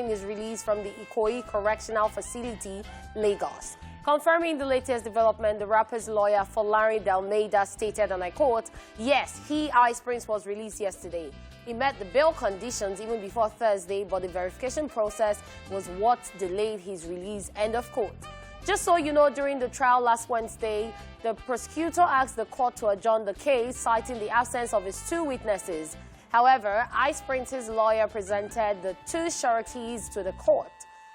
following his release from the Ikoyi Correctional Facility, Lagos. Confirming the latest development, the rapper's lawyer, Folari Delmeida, stated, and I quote, "Yes, Ice Prince was released yesterday. He met the bail conditions even before Thursday, but the verification process was what delayed his release," end of quote. Just so you know, during the trial last Wednesday, the prosecutor asked the court to adjourn the case, citing the absence of his two witnesses. However, Ice Prince's lawyer presented the two sureties to the court.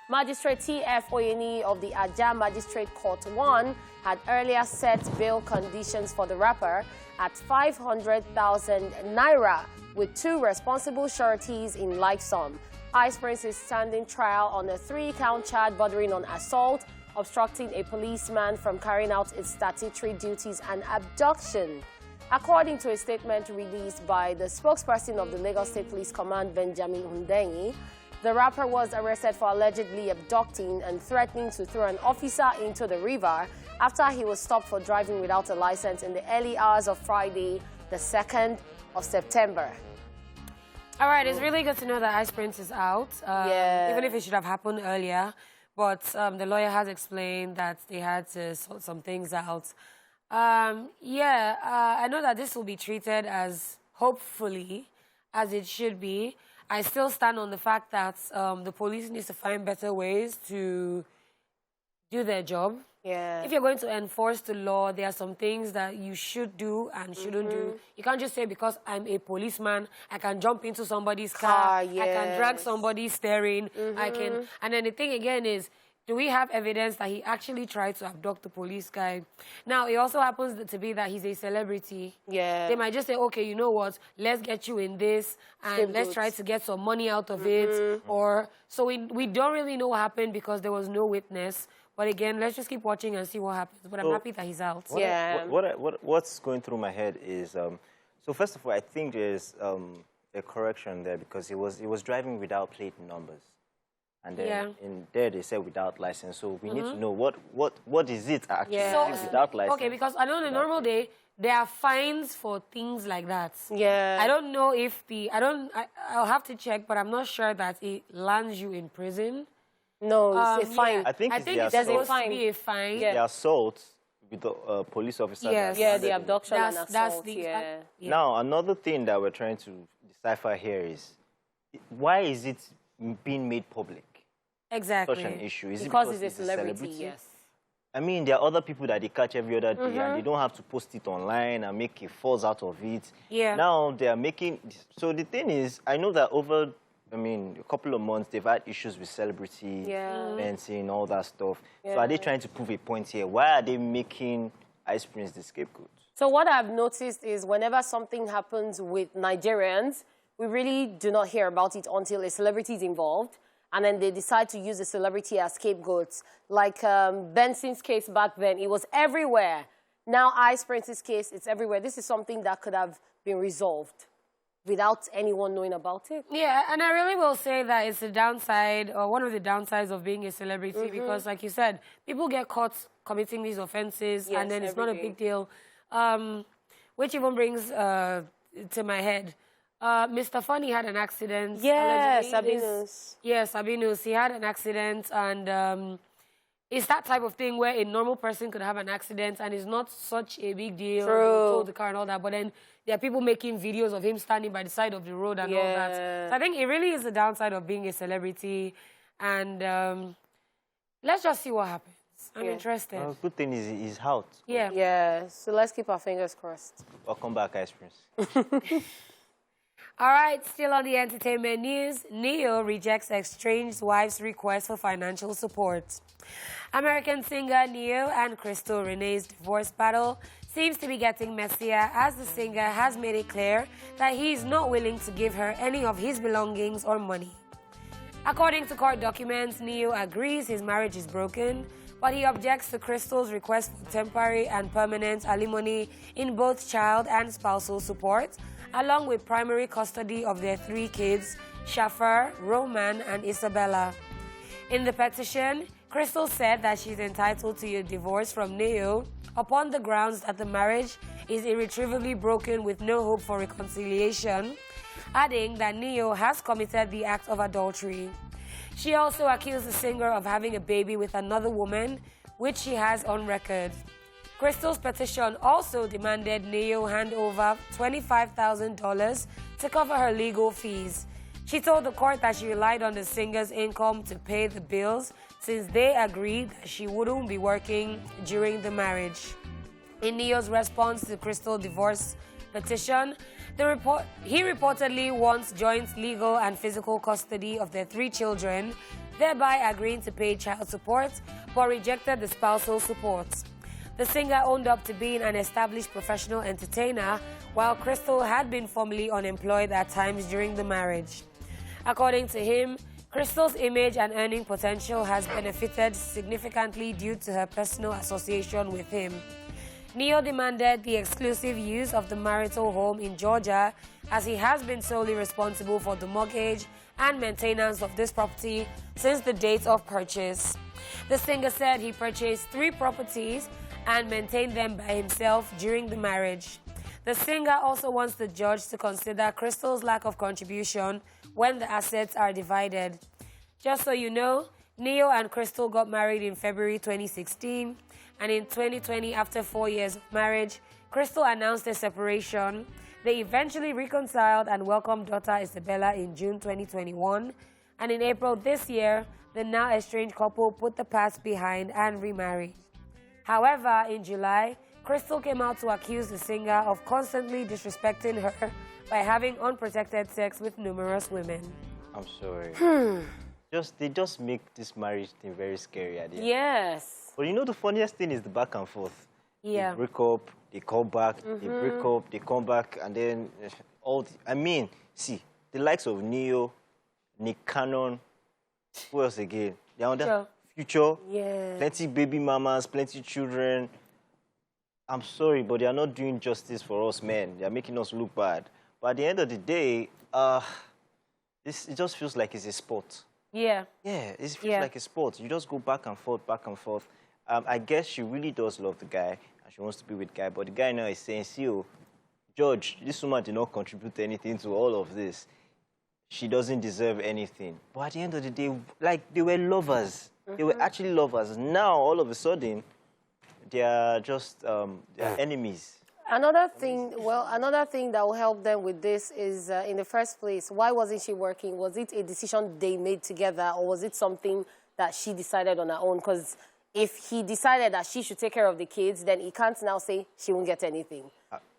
Magistrate T.F. Oyeni of the Ajah Magistrate Court 1 had earlier set bail conditions for the rapper at 500,000 naira, with two responsible sureties in like sum. Ice Prince is standing trial on a 3-count charge bordering on assault, obstructing a policeman from carrying out its statutory duties, and abduction. According to a statement released by the spokesperson of the Lagos State Police Command, Benjamin Hundenyi, the rapper was arrested for allegedly abducting and threatening to throw an officer into the river after he was stopped for driving without a license in the early hours of Friday, the 2nd of September. All right, it's really good to know that Ice Prince is out, even if it should have happened earlier. But the lawyer has explained that they had to sort some things out. I know that this will be treated as, hopefully, as it should be. I still stand on the fact that the police needs to find better ways to do their job. Yeah. If you're going to enforce the law, there are some things that you should do and shouldn't do. You can't just say, because I'm a policeman, I can jump into somebody's car, I can drag somebody's steering, I can... And then the thing again is, do we have evidence that he actually tried to abduct the police guy? Now, it also happens to be that he's a celebrity. Yeah. They might just say, okay, you know what, let's get you in this, and let's try to get some money out of it. Or so we don't really know what happened because there was no witness. But again, let's just keep watching and see what happens. But I'm happy that he's out. What's going through my head is, so first of all, I think there's a correction there, because he was driving without plate numbers. And then in there they said without license. So we need to know what is it actually without license. Okay, because I know on a normal day there are fines for things like that. Yeah. I don't know if I'll have to check, but I'm not sure that it lands you in prison. No, it's a fine. I think it's supposed to be a fine. The assault with the police officer. Yes. Yeah, the abduction and assault. Now, another thing that we're trying to decipher here is, why is it being made public? Exactly. Such an issue. Is because it because it's a celebrity? Yes. I mean, there are other people that they catch every other day, and they don't have to post it online and make a fuss out of it. Yeah. Now they are making... So the thing is, I know that over, a couple of months, they've had issues with celebrity, fencing, all that stuff. So are they trying to prove a point here? Why are they making Ice Prince the scapegoat? So what I've noticed is whenever something happens with Nigerians, we really do not hear about it until a celebrity is involved. And then they decide to use the celebrity as scapegoats. Like Benson's case back then, it was everywhere. Now Ice Prince's case, it's everywhere. This is something that could have been resolved without anyone knowing about it. Yeah, and I really will say that it's a downside, or one of the downsides of being a celebrity, because like you said, people get caught committing these offenses, and then it's not a big deal. Which even brings to my head, Mr. Funny had an accident. Yes, Sabinus. Yes, Sabinus. He had an accident, and it's that type of thing where a normal person could have an accident, and it's not such a big deal. True. The car and all that, but then there are people making videos of him standing by the side of the road and all that. So I think it really is the downside of being a celebrity, and let's just see what happens. I'm interested. Good thing is he's out. Yeah. So let's keep our fingers crossed. Welcome back, Ice Prince. All right, still on the entertainment news, Neo rejects estranged wife's request for financial support. American singer Neo and Crystal Renee's divorce battle seems to be getting messier, as the singer has made it clear that he is not willing to give her any of his belongings or money. According to court documents, Neo agrees his marriage is broken, but he objects to Crystal's request for temporary and permanent alimony in both child and spousal support, along with primary custody of their 3 kids, Shafar, Roman, and Isabella. In the petition, Crystal said that she's entitled to a divorce from Neo upon the grounds that the marriage is irretrievably broken with no hope for reconciliation, adding that Neo has committed the act of adultery. She also accused the singer of having a baby with another woman, which she has on record. Crystal's petition also demanded Ne-Yo hand over $25,000 to cover her legal fees. She told the court that she relied on the singer's income to pay the bills since they agreed that she wouldn't be working during the marriage. In Ne-Yo's response to Crystal's divorce petition, he reportedly wants joint legal and physical custody of their 3 children, thereby agreeing to pay child support, but rejected the spousal support. The singer owned up to being an established professional entertainer, while Crystal had been formerly unemployed at times during the marriage. According to him, Crystal's image and earning potential has benefited significantly due to her personal association with him. Ne-Yo demanded the exclusive use of the marital home in Georgia, as he has been solely responsible for the mortgage and maintenance of this property since the date of purchase. The singer said he purchased 3 properties and maintained them by himself during the marriage. The singer also wants the judge to consider Crystal's lack of contribution when the assets are divided. Just so you know, Ne-Yo and Crystal got married in February 2016, and in 2020, after 4 years of marriage, Crystal announced their separation. They eventually reconciled and welcomed daughter Isabella in June 2021, and in April this year, the now estranged couple put the past behind and remarried. However, in July, Crystal came out to accuse the singer of constantly disrespecting her by having unprotected sex with numerous women. I'm sorry. They just make this marriage thing very scary at the end. Yes. But you know the funniest thing is the back and forth. Yeah. They break up, they come back, they break up, they come back, and then see, the likes of Ne-Yo, Nick Cannon, who else again? They're on that Future. Yeah. Plenty baby mamas, plenty children. I'm sorry, but they are not doing justice for us men. They are making us look bad. But at the end of the day, it just feels like it's a sport. Yeah. Yeah, it feels like a sport. You just go back and forth, back and forth. I guess she really does love the guy, and she wants to be with the guy. But the guy now is saying, see, George, this woman did not contribute anything to all of this. She doesn't deserve anything. But at the end of the day, like, they were lovers. They were actually lovers. Now, all of a sudden, they are just they're enemies. Another thing that will help them with this is, in the first place, why wasn't she working? Was it a decision they made together, or was it something that she decided on her own? Because if he decided that she should take care of the kids, then he can't now say she won't get anything.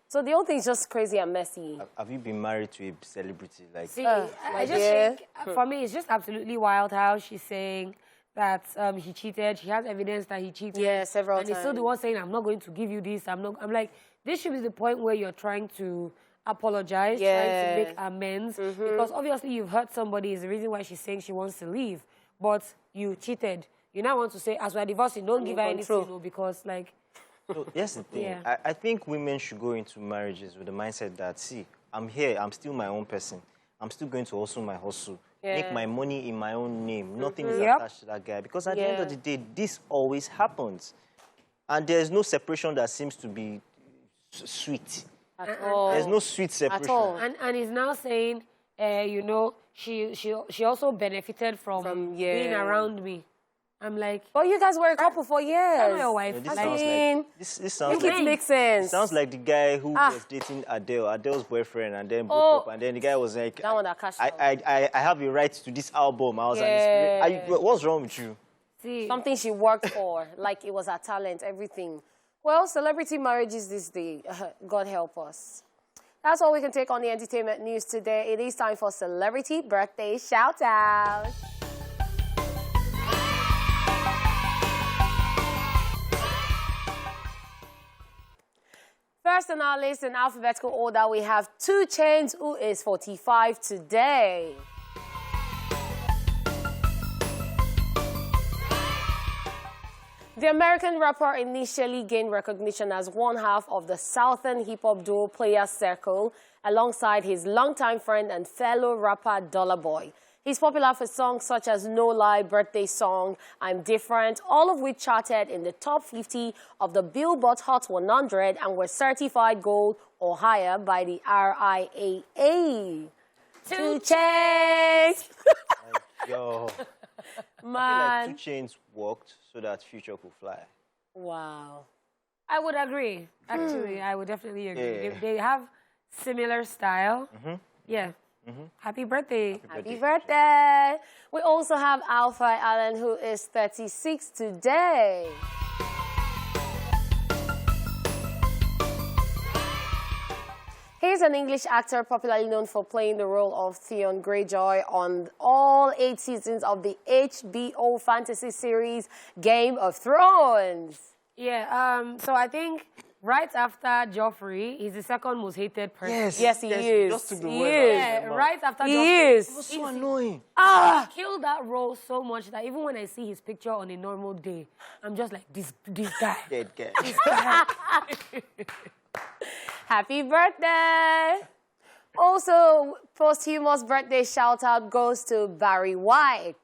So the whole thing is just crazy and messy. Have you been married to a celebrity? Like, see, I just think, for me, it's just absolutely wild how she's saying that he cheated. She has evidence that he cheated. Yeah, several times. And he's still the one saying, I'm not going to give you this. I'm like, this should be the point where you're trying to apologize, trying to make amends. Because obviously you've hurt somebody is the reason why she's saying she wants to leave. But you cheated. You now want to say, as we're divorcing, don't give her anything, because, like... So, here's the thing. I think women should go into marriages with the mindset that, see, I'm here, I'm still my own person. I'm still going to hustle my hustle. Make my money in my own name. Nothing is attached to that guy. Because at the end of the day, this always happens. And there's no separation that seems to be sweet. At all. There's no sweet separation. At all. And he's now saying, you know, she also benefited from being around me. I'm like... Well, you guys were a couple for years. I know your wife. This sounds like... It makes sense. It sounds like the guy who was dating Adele's boyfriend, and then broke up, and then the guy was like, that one that cashed out. I have a right to this album. I was like, what's wrong with you? See. Something she worked for, like it was her talent, everything. Well, celebrity marriages this day, God help us. That's all we can take on the entertainment news today. It is time for Celebrity Birthday Shout-Out. First on our list in alphabetical order, we have 2 Chainz, who is 45 today. The American rapper initially gained recognition as one half of the Southern hip-hop duo Players Circle, alongside his longtime friend and fellow rapper Dollar Boy. He's popular for songs such as No Lie, Birthday Song, I'm Different, all of which charted in the top 50 of the Billboard Hot 100 and were certified gold or higher by the RIAA. 2 Chainz! Yo. Man. I feel like 2 Chainz worked so that Future could fly. Wow. I would agree. Actually, I would definitely agree. Yeah. They have similar style. Yeah. Happy birthday. Happy birthday. We also have Alpha Allen, who is 36 today. He's an English actor popularly known for playing the role of Theon Greyjoy on all 8 seasons of the HBO fantasy series Game of Thrones. Yeah, so I think right after Joffrey, he's the second most hated person. Yes, he is. Just took the He word is. Yeah, right after He Joffrey. is. It was so annoying. He killed that role so much that even when I see his picture on a normal day, I'm just like, this guy. Dead guy. Happy birthday! Also, posthumous birthday shout-out goes to Barry White.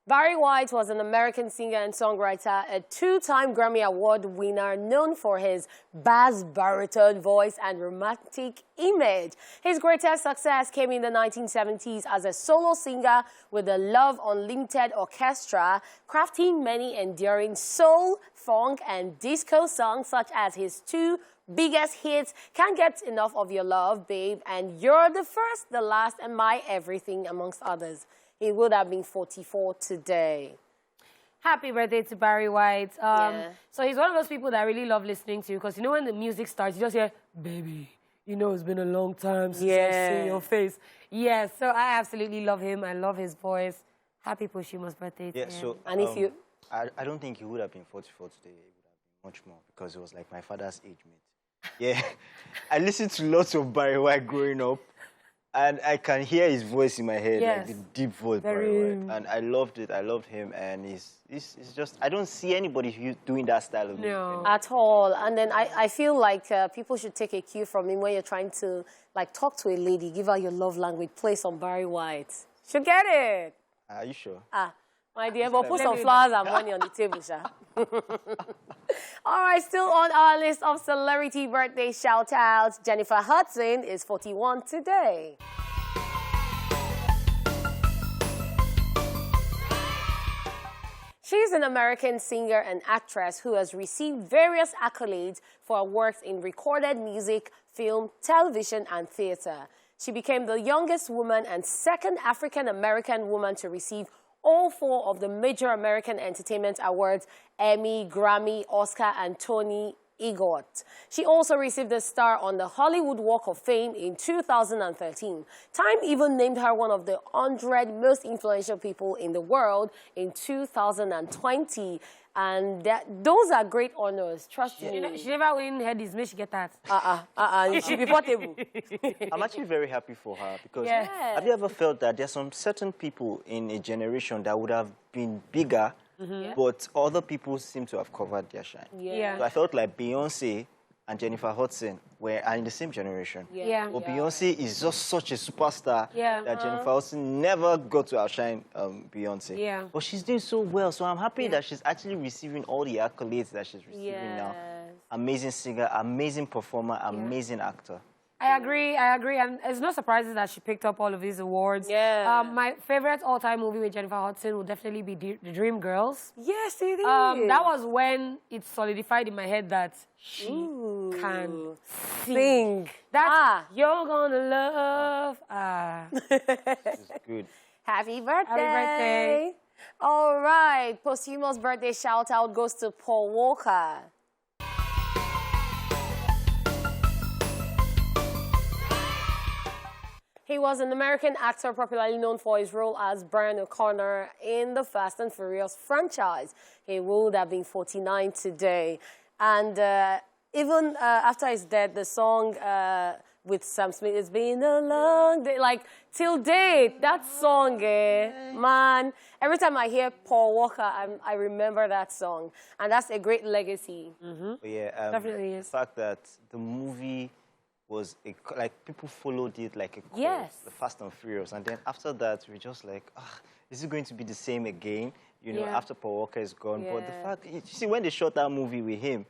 Barry White was an American singer and songwriter, a 2-time Grammy Award winner known for his bass baritone voice and romantic image. His greatest success came in the 1970s as a solo singer with the Love Unlimited Orchestra, crafting many enduring soul, funk, and disco songs such as his 2 biggest hits, Can't Get Enough of Your Love, Babe, and You're the First, the Last, and My Everything, amongst others. He would have been 44 today. Happy birthday to Barry White. Yeah. So he's one of those people that I really love listening to because, you know, when the music starts, you just hear, baby, you know it's been a long time since I've seen your face. Yes, so I absolutely love him. I love his voice. Happy posthumous birthday to him. So, And if you... I don't think he would have been 44 today. He would have been much more because it was like my father's age mate. Yeah. I listened to lots of Barry White growing up. And I can hear his voice in my head, like the deep voice, Barry White. And I loved it. I loved him. And he's just, I don't see anybody doing that style of music. At all. And then I feel like people should take a cue from him when you're trying to, like, talk to a lady, give her your love language, play some Barry White. Should get it. Are you sure? My dear, but put some flowers and money on the table, Sha. All right, still on our list of celebrity birthday shout-outs, Jennifer Hudson is 41 today. She's an American singer and actress who has received various accolades for her works in recorded music, film, television, and theater. She became the youngest woman and second African-American woman to receive all 4 of the major American entertainment awards, Emmy, Grammy, Oscar, and Tony EGOT. She also received a star on the Hollywood Walk of Fame in 2013. Time even named her one of the 100 most influential people in the world in 2020. And those are great honors, trust me. She never win Headies, may she get that. She'll be portable. I'm actually very happy for her because have you ever felt that there's some certain people in a generation that would have been bigger, but other people seem to have covered their shine? So I felt like Beyonce and Jennifer Hudson are in the same generation. But Beyonce is just such a superstar that Jennifer Hudson never got to outshine Beyonce. But she's doing so well, so I'm happy that she's actually receiving all the accolades that she's receiving now. Amazing singer, amazing performer, amazing actor. I agree, and it's no surprise that she picked up all of these awards. My favorite all-time movie with Jennifer Hudson will definitely be The Dreamgirls. Yes, it is. That was when it solidified in my head that she can sing. That's You're Gonna Love. This is good. Happy birthday. Happy birthday. All right, posthumous birthday shout-out goes to Paul Walker. He was an American actor popularly known for his role as Brian O'Connor in the Fast and Furious franchise. He would have been 49 today. And even after his death, the song with Sam Smith, It's Been a Long Day, like, till date, that song, man, every time I hear Paul Walker, I remember that song. And that's a great legacy. Yeah, definitely is. The fact that the movie was like people followed it like a cult, the Fast and Furious, and then after that we're just like, is it going to be the same again? You know, after Paul Walker is gone. But the fact, you see, when they shot that movie with him,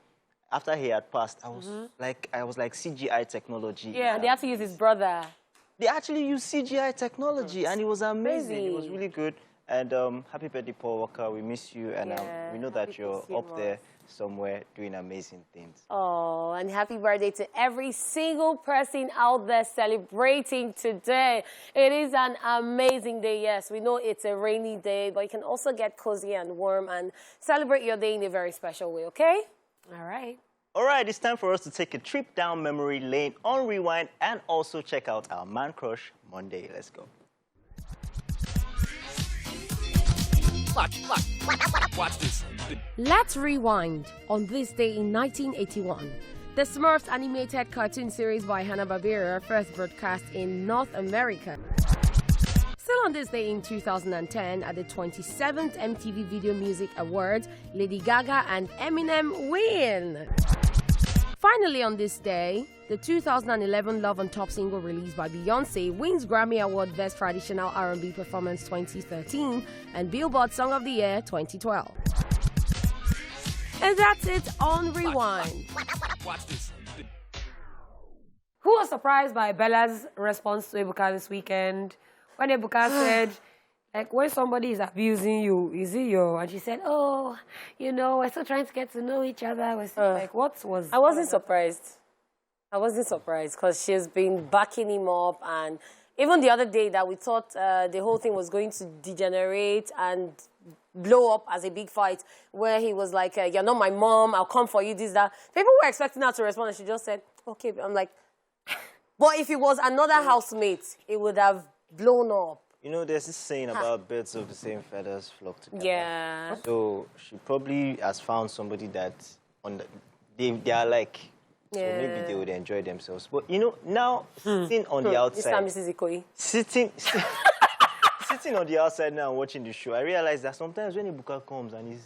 after he had passed, I was like CGI technology. Yeah, and they have to use his brother. They actually used CGI technology, and it was amazing. It was really good. And happy birthday, Paul Walker. We miss you, and we know that you're up there somewhere doing amazing things. Oh, and happy birthday to every single person out there celebrating today. It is an amazing day. Yes, we know it's a rainy day, but you can also get cozy and warm and celebrate your day in a very special way, okay? All right. All right, it's time for us to take a trip down memory lane on Rewind and also check out our Man Crush Monday. Let's go. Watch this. Let's rewind. On this day in 1981, the Smurfs animated cartoon series by Hanna-Barbera first broadcast in North America. Still on this day in 2010, at the 27th MTV Video Music Awards, Lady Gaga and Eminem win. Finally on this day, the 2011 Love on Top single released by Beyoncé wins Grammy Award Best Traditional R&B Performance 2013 and Billboard Song of the Year 2012. And that's it on Rewind. Watch this. Who was surprised by Bella's response to Ebuka this weekend? When Ebuka said, like, when somebody is abusing you, is it you? And she said, oh, you know, we're still trying to get to know each other. We're still, like, what was... I wasn't surprised. I wasn't surprised because she's been backing him up. And even the other day that we thought the whole thing was going to degenerate and blow up as a big fight, where he was like, you're not my mom, I'll come for you, this, that. People were expecting her to respond, and she just said, okay. I'm like, but if it was another housemate, it would have blown up. You know, there's this saying about birds of the same feathers flock together. Yeah. So she probably has found somebody that they are like, so maybe they would enjoy themselves. But you know, now sitting on the outside, Mr. Mrs. Ikoyi. Sitting on the outside now and watching the show, I realize that sometimes when Ebuka comes and he's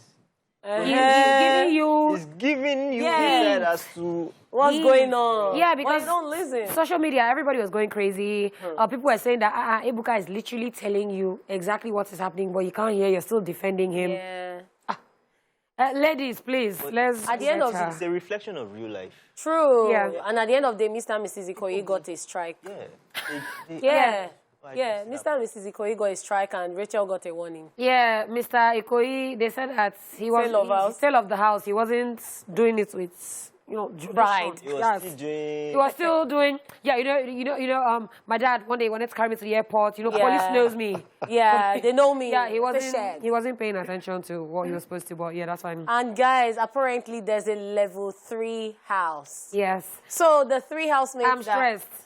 giving you insight as to what's going on. Yeah, because don't listen. Social media, everybody was going crazy. People were saying that Ebuka is literally telling you exactly what is happening, but you can't hear. You're still defending him. Yeah. Ladies, please, let's... At the end of it's a reflection of real life. True. Yeah. And at the end of the day, Mr. and Mrs. Ikoyi got a strike. Yeah. Yeah, Mr. and Mrs. Ikoyi got a strike and Rachel got a warning. Yeah, Mr. Ikoyi, they said that he was sale of the house. He wasn't doing it with, you know, Pride. He was still doing... He was still doing... Yeah, my dad one day wanted to carry me to the airport. You know, police knows me. Yeah, they know me. Yeah, he wasn't paying attention to what he was supposed to, but yeah, that's fine. And guys, apparently there's a level 3 house. Yes. So the 3 housemates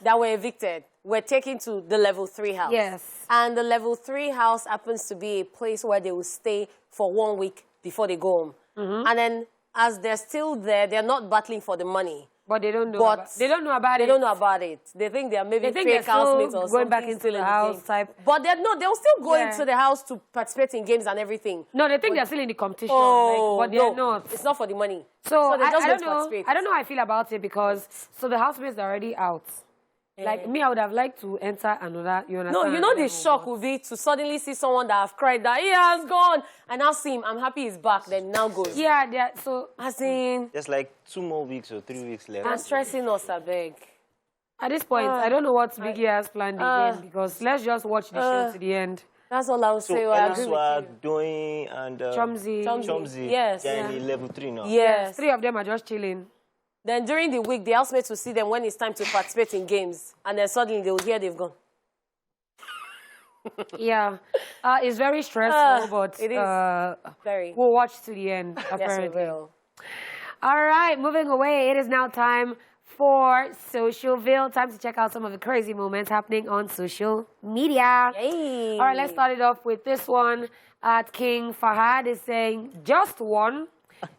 that were evicted were taken to the level 3 house. Yes. And the level 3 house happens to be a place where they will stay for 1 week before they go home. And then as they're still there, they're not battling for the money. But they don't know. They don't know about it. They don't know about it. They think they are maybe fake housemates or going back into the house type. But they'll still go into the house to participate in games and everything. No, they think they're still in the competition. But they're not. It's not for the money. So they just I don't know. I don't know how I feel about it because the housemates are already out. Like me, I would have liked to enter another. You understand? No, you know the shock would be to suddenly see someone that have cried that he has gone, and now see him. I'm happy he's back. Then now goes. Yeah, so as in, there's like 2 more weeks or 3 weeks left. I'm stressing us, I beg. At this point, I don't know what Biggie has planned again because let's just watch the show to the end. That's all I'll say. So Elsewhere, Doing and Chomzi. Yes. They're in level 3 now. Yes. 3 of them are just chilling. Then during the week, the housemates will see them when it's time to participate in games. And then suddenly they will hear they've gone. Yeah. It's very stressful, but it is very. We'll watch to the end, apparently. Yes, we will. All right, moving away. It is now time for Socialville. Time to check out some of the crazy moments happening on social media. Yay. All right, let's start it off with this one. King Fahad is saying, just one.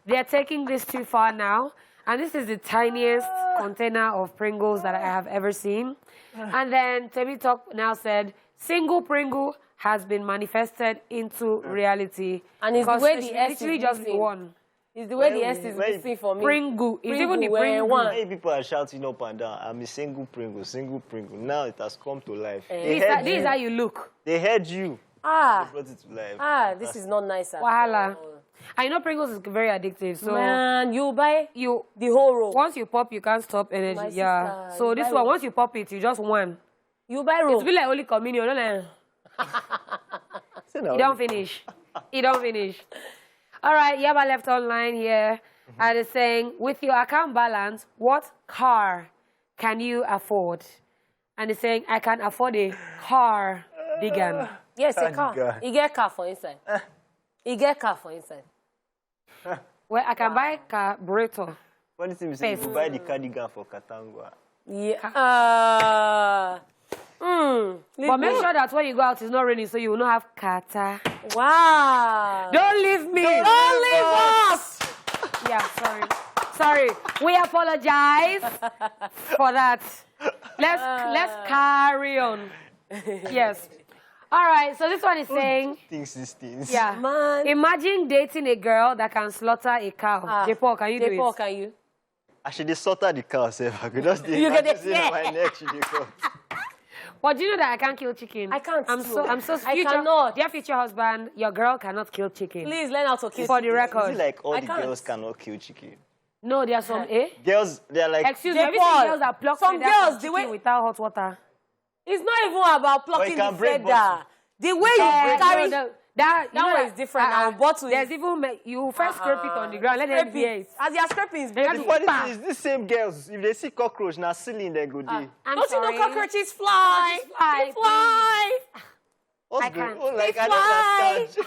They're taking this too far now. And this is the tiniest container of Pringles that I have ever seen. And then Temi Talk now said, single Pringle has been manifested into reality. And it's the way the S literally is just missing. one. It's the way the S is missing for me. Pringle. It's even the Pringle. Many people are shouting up and down, I'm a single Pringle, single Pringle. Now it has come to life. This is how you look. They heard you. They brought it to life. This is not nice at Wahala. all. I know Pringles is very addictive, so Man, you buy the whole roll. once you pop, you can't stop energy. My Yeah. sister, So you this buy one, roll. once you pop it, you just one. You buy roll. It's be like Holy Communion. You don't finish. You don't finish. All right, Yaba left online here. And it's saying, with your account balance, what car can you afford? And it's saying, I can afford a cardigan. Yes, a car. God. You get car for inside. You get car for inside. Well, I can buy carburetor. Funny thing is, you buy the cardigan for Katangwa. Yeah. But make sure that when you go out, it's not raining, so you will not have kata. Wow. Don't leave me. Don't leave us. Yeah, sorry. We apologize for that. Let's carry on. Yes. All right, so this one is saying, These things. yeah. Man. Imagine dating a girl that can slaughter a cow. J-Paul, can you do J-Paul, it? can you? I should have sorted the cow, sef. I could just do You it. get it? On my neck, she dey cut. But do you know that I can't kill chicken? I can't I'm too. so I future, cannot. Dear future husband, your girl cannot kill chicken. Please learn how to kill. For the Is record. it like all I the can't. girls cannot kill chicken? No, there are some, Girls, they're like... Excuse me, have you J-Paul, seen girls that pluck some feathers girls, from the chicken way- without hot water? It's not even about plucking can the break feather. bottle. The way you carry... That one is different now. Bottle is- There's even, you first scrape it on the ground, let them Scrape hear it. it. As you are scraping, it's They have The breaking. to- funny thing is, these same girls, if they see cockroach, now ceiling, they go there. I'm Don't sorry. you know cockroaches fly? Fly, They fly. What's I going can't. on? Like, They I don't understand.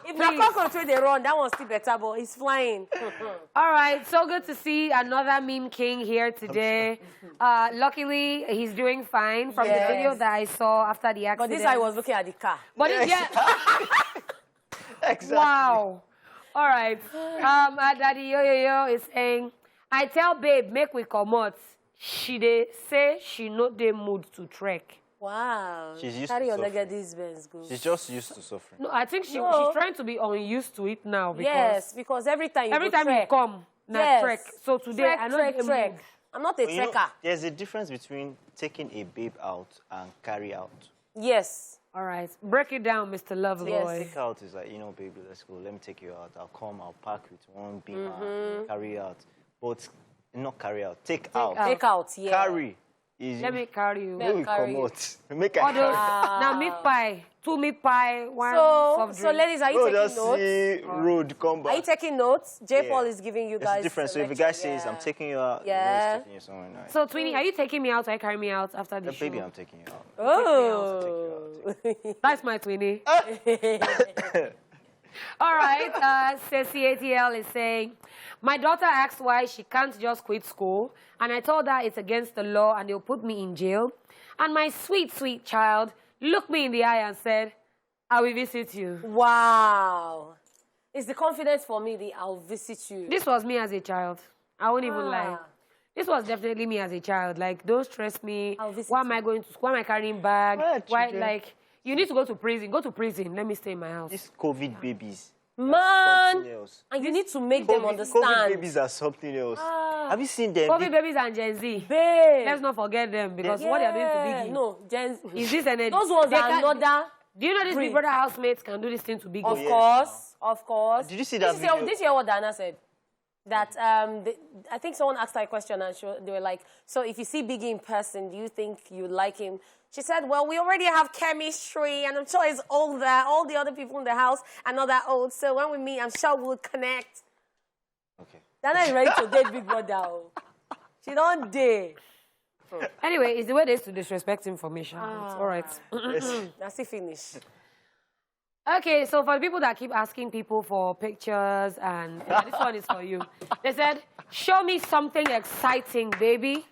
If the cockroach when they run, that one's still better, but it's flying. All right, so good to see another meme king here today. Luckily, he's doing fine from the Yes. video that I saw after the accident. But this I was looking at the car. But it's, yeah. Exactly. Wow. All right. Daddy Yo is saying, I tell babe, make we come out. She dey say she no dey mood to trek. Wow. She's used Carry to your suffering. negative Benz, go. She's just used to suffering. No, I think No. she's trying to be unused to it now because Yes, because every time you every go time trek, you come, na yes. trek. So today, trek, I know trek, the trek. mood. I'm not a But you know, trekker. there's a difference between taking a babe out and carry out. Yes. All right, break it down, Mr. Loverboy. Yes. Take out is like, baby, let's go. Let me take you out. I'll come. I'll park with one beamer. Carry out. But not carry out. Take out. out. Take out, yeah. Carry is... Let me carry you. Let me carry come you. out. Make All a those, carry. now meat pie, 2 meat pie, 1 So, soft so drink. ladies, are you Bro, taking just notes? see road come back. Are you taking notes? J-Paul Yeah. is giving you It's guys different. So if a lecture, guy says, yeah. I'm taking you out, Yeah. he's taking you somewhere nice. So, Twinnie, are you taking me out or are you carrying me out after the show? Baby, I'm taking you out. Oh. That's my Twinnie. All right, Ceci ATL is saying, my daughter asked why she can't just quit school, and I told her it's against the law and they'll put me in jail. And my sweet, sweet child looked me in the eye and said, I will visit you. Wow. It's the confidence for me, the I'll visit you. This was me as a child. I won't even lie. This was definitely me as a child. Like, don't stress me. I'll visit Why am I going to school? Why am I carrying bag? Where Why, children? like, you need to go to prison. Go to prison. Let me stay in my house. These COVID babies. Man, Something else. and you need to make them COVID understand. babies are something else. Have you seen them? COVID babies and Gen Z. Babe. Let's not forget them because what they are doing to Biggie. No, Jen. Is this energy? Those ones They are can- another. Do you know these breed. Big Brother housemates can do this thing to Biggie? Of yes, course, of course. Did you see that Did video? Did you hear what Diana said? That I think someone asked her a question and they were like, so if you see Biggie in person, do you think you like him? She said, well, we already have chemistry and I'm sure he's older. All the other people in the house are not that old. So when we meet, I'm sure we'll connect. Okay. Dana is ready to date Big Brother. Oh. She don't dare. Anyway, it's the way they used to disrespect information. It's all right. That's it finish. Okay, so for the people that keep asking people for pictures and this one is for you. They said, show me something exciting, baby.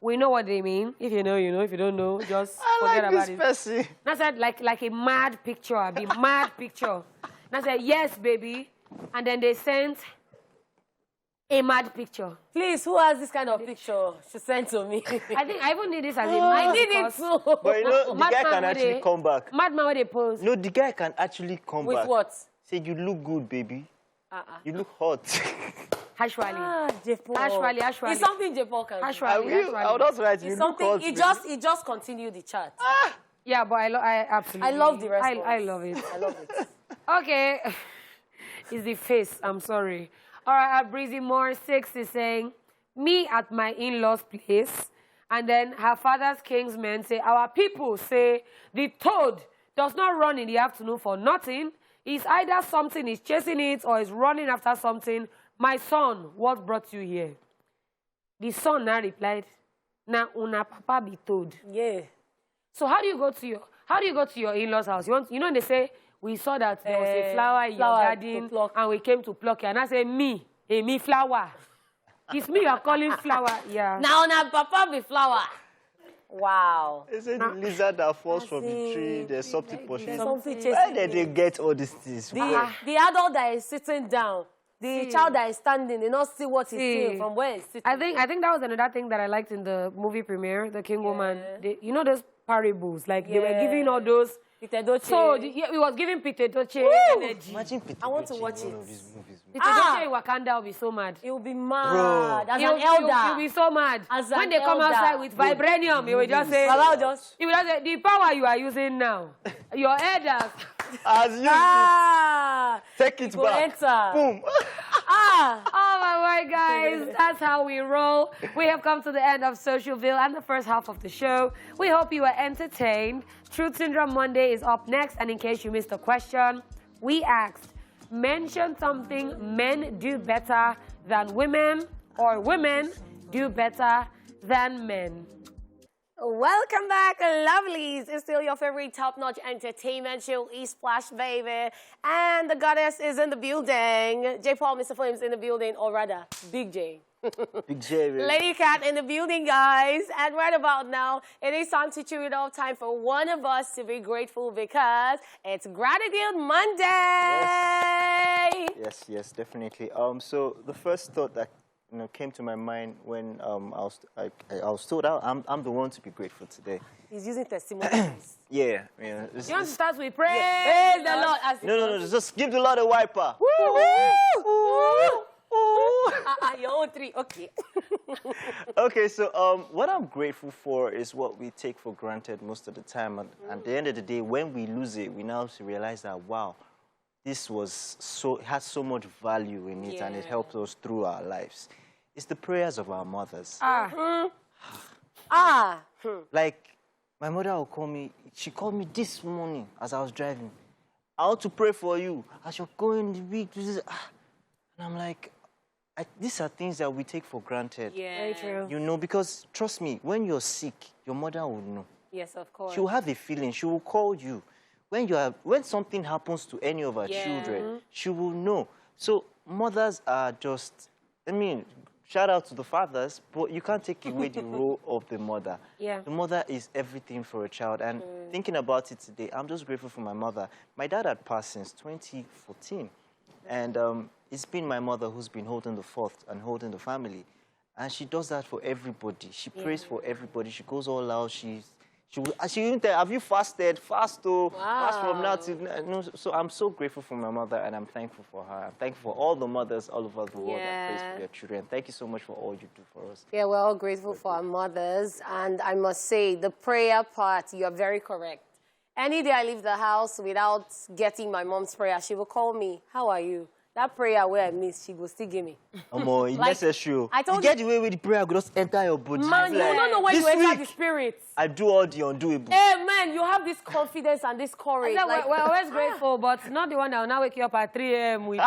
We know what they mean. If you know, you know. If you don't know, just forget about it. person. And I said, like a mad picture, mad picture. And I said, yes, baby. And then they sent a mad picture. Please, who has this kind of picture? She sent to me. I think I even need this as a I mad need it because too. But you know, the guy Madman can where actually they- come back. Madman where they pose. No, the guy can actually come With back. what? Say, you look good, baby. You look hot. Hashwali. J-Paul. Ashwali. It's something J-Paul can do. Hashwali. I would also write, you It's look something, hot, it just continued the chat. Yeah, but I absolutely. I love the response. I love it. I love it. Okay. It's the face. I'm sorry. All right, Breezy Moore 6 is saying, me at my in-laws' place. And then her father's kingsmen say, our people say the toad does not run in the afternoon for nothing. It's either something is chasing it or is running after something. My son, what brought you here? The son now replied, na una papa be toad. Yeah. So how do you go to your in-laws' house? You know they say, we saw that there was a flower in your garden and we came to pluck it. And I say, me flower. It's me you are calling flower. Yeah. Now papa be flower. Wow. Is it the lizard that falls from the tree? There's something pushing. Where did they get all these things? The adult that is sitting down, the child that is standing, they not see what he's seeing from where he's sitting. I think that was another thing that I liked in the movie premiere, The King Woman. You know those parables, like they were giving all those. So we was giving Peter Doce energy. Imagine Peter I want to watch it. Peter Doce in Wakanda will be so mad. He will be mad. As an elder. He'll be so mad. When they come outside with vibranium, he will just say, he will just say, the power you are using now, your elders. As you take it back. Boom. Oh my word, guys. That's how we roll. We have come to the end of Socialville and the first half of the show. We hope you were entertained. Truth Syndrome Monday is up next. And in case you missed the question, we asked, mention something men do better than women or women do better than men. Welcome back, lovelies. It's still your favorite top-notch entertainment show, E-Splash, baby. And the goddess is in the building. J. Paul, Mr. Flames in the building, or rather, Big J. Big J, baby. Lady Cat in the building, guys. And right about now, it is time to chew it off. Time for one of us to be grateful because it's Gratitude Monday. Yes, definitely. So the first thought that came to my mind when I was told I'm the one to be grateful today. He's using testimonies. Yeah. You want to start with praise? Yeah. Praise the Lord. No, just give the Lord a wiper. Your own three, okay. Okay, so what I'm grateful for is what we take for granted most of the time. And at the end of the day, when we lose it, we now realize that, wow, this has so much value in it, and it helps us through our lives. It's the prayers of our mothers. Like, my mother will call me. She called me this morning as I was driving. I want to pray for you. I should go in the week. And I'm like, these are things that we take for granted. Yeah. Very true. Because trust me, when you're sick, your mother will know. Yes, of course. She will have a feeling. She will call you. When something happens to any of our children, she will know. So mothers are just, shout out to the fathers, but you can't take away the role of the mother. Yeah. The mother is everything for a child. And thinking about it today, I'm just grateful for my mother. My dad had passed since 2014. And it's been my mother who's been holding the fort and holding the family. And she does that for everybody. She prays for everybody. She goes all out. She even tell, have you fasted? Fast, fast from now to... No, so I'm so grateful for my mother, and I'm thankful for her. I'm thankful for all the mothers all over the world that prays for their children. Thank you so much for all you do for us. Yeah, we're all grateful for our mothers. And I must say, the prayer part, you're very correct. Any day I leave the house without getting my mom's prayer, she will call me, how are you? That prayer where I miss, she will still give me. It's necessary. I told you get away with the prayer, go just enter your body. Man, you don't know why you enter the spirit. I do all the undoable. Hey, man, you have this confidence and this courage. We're always grateful, but not the one that will now wake you up at 3 a.m. with...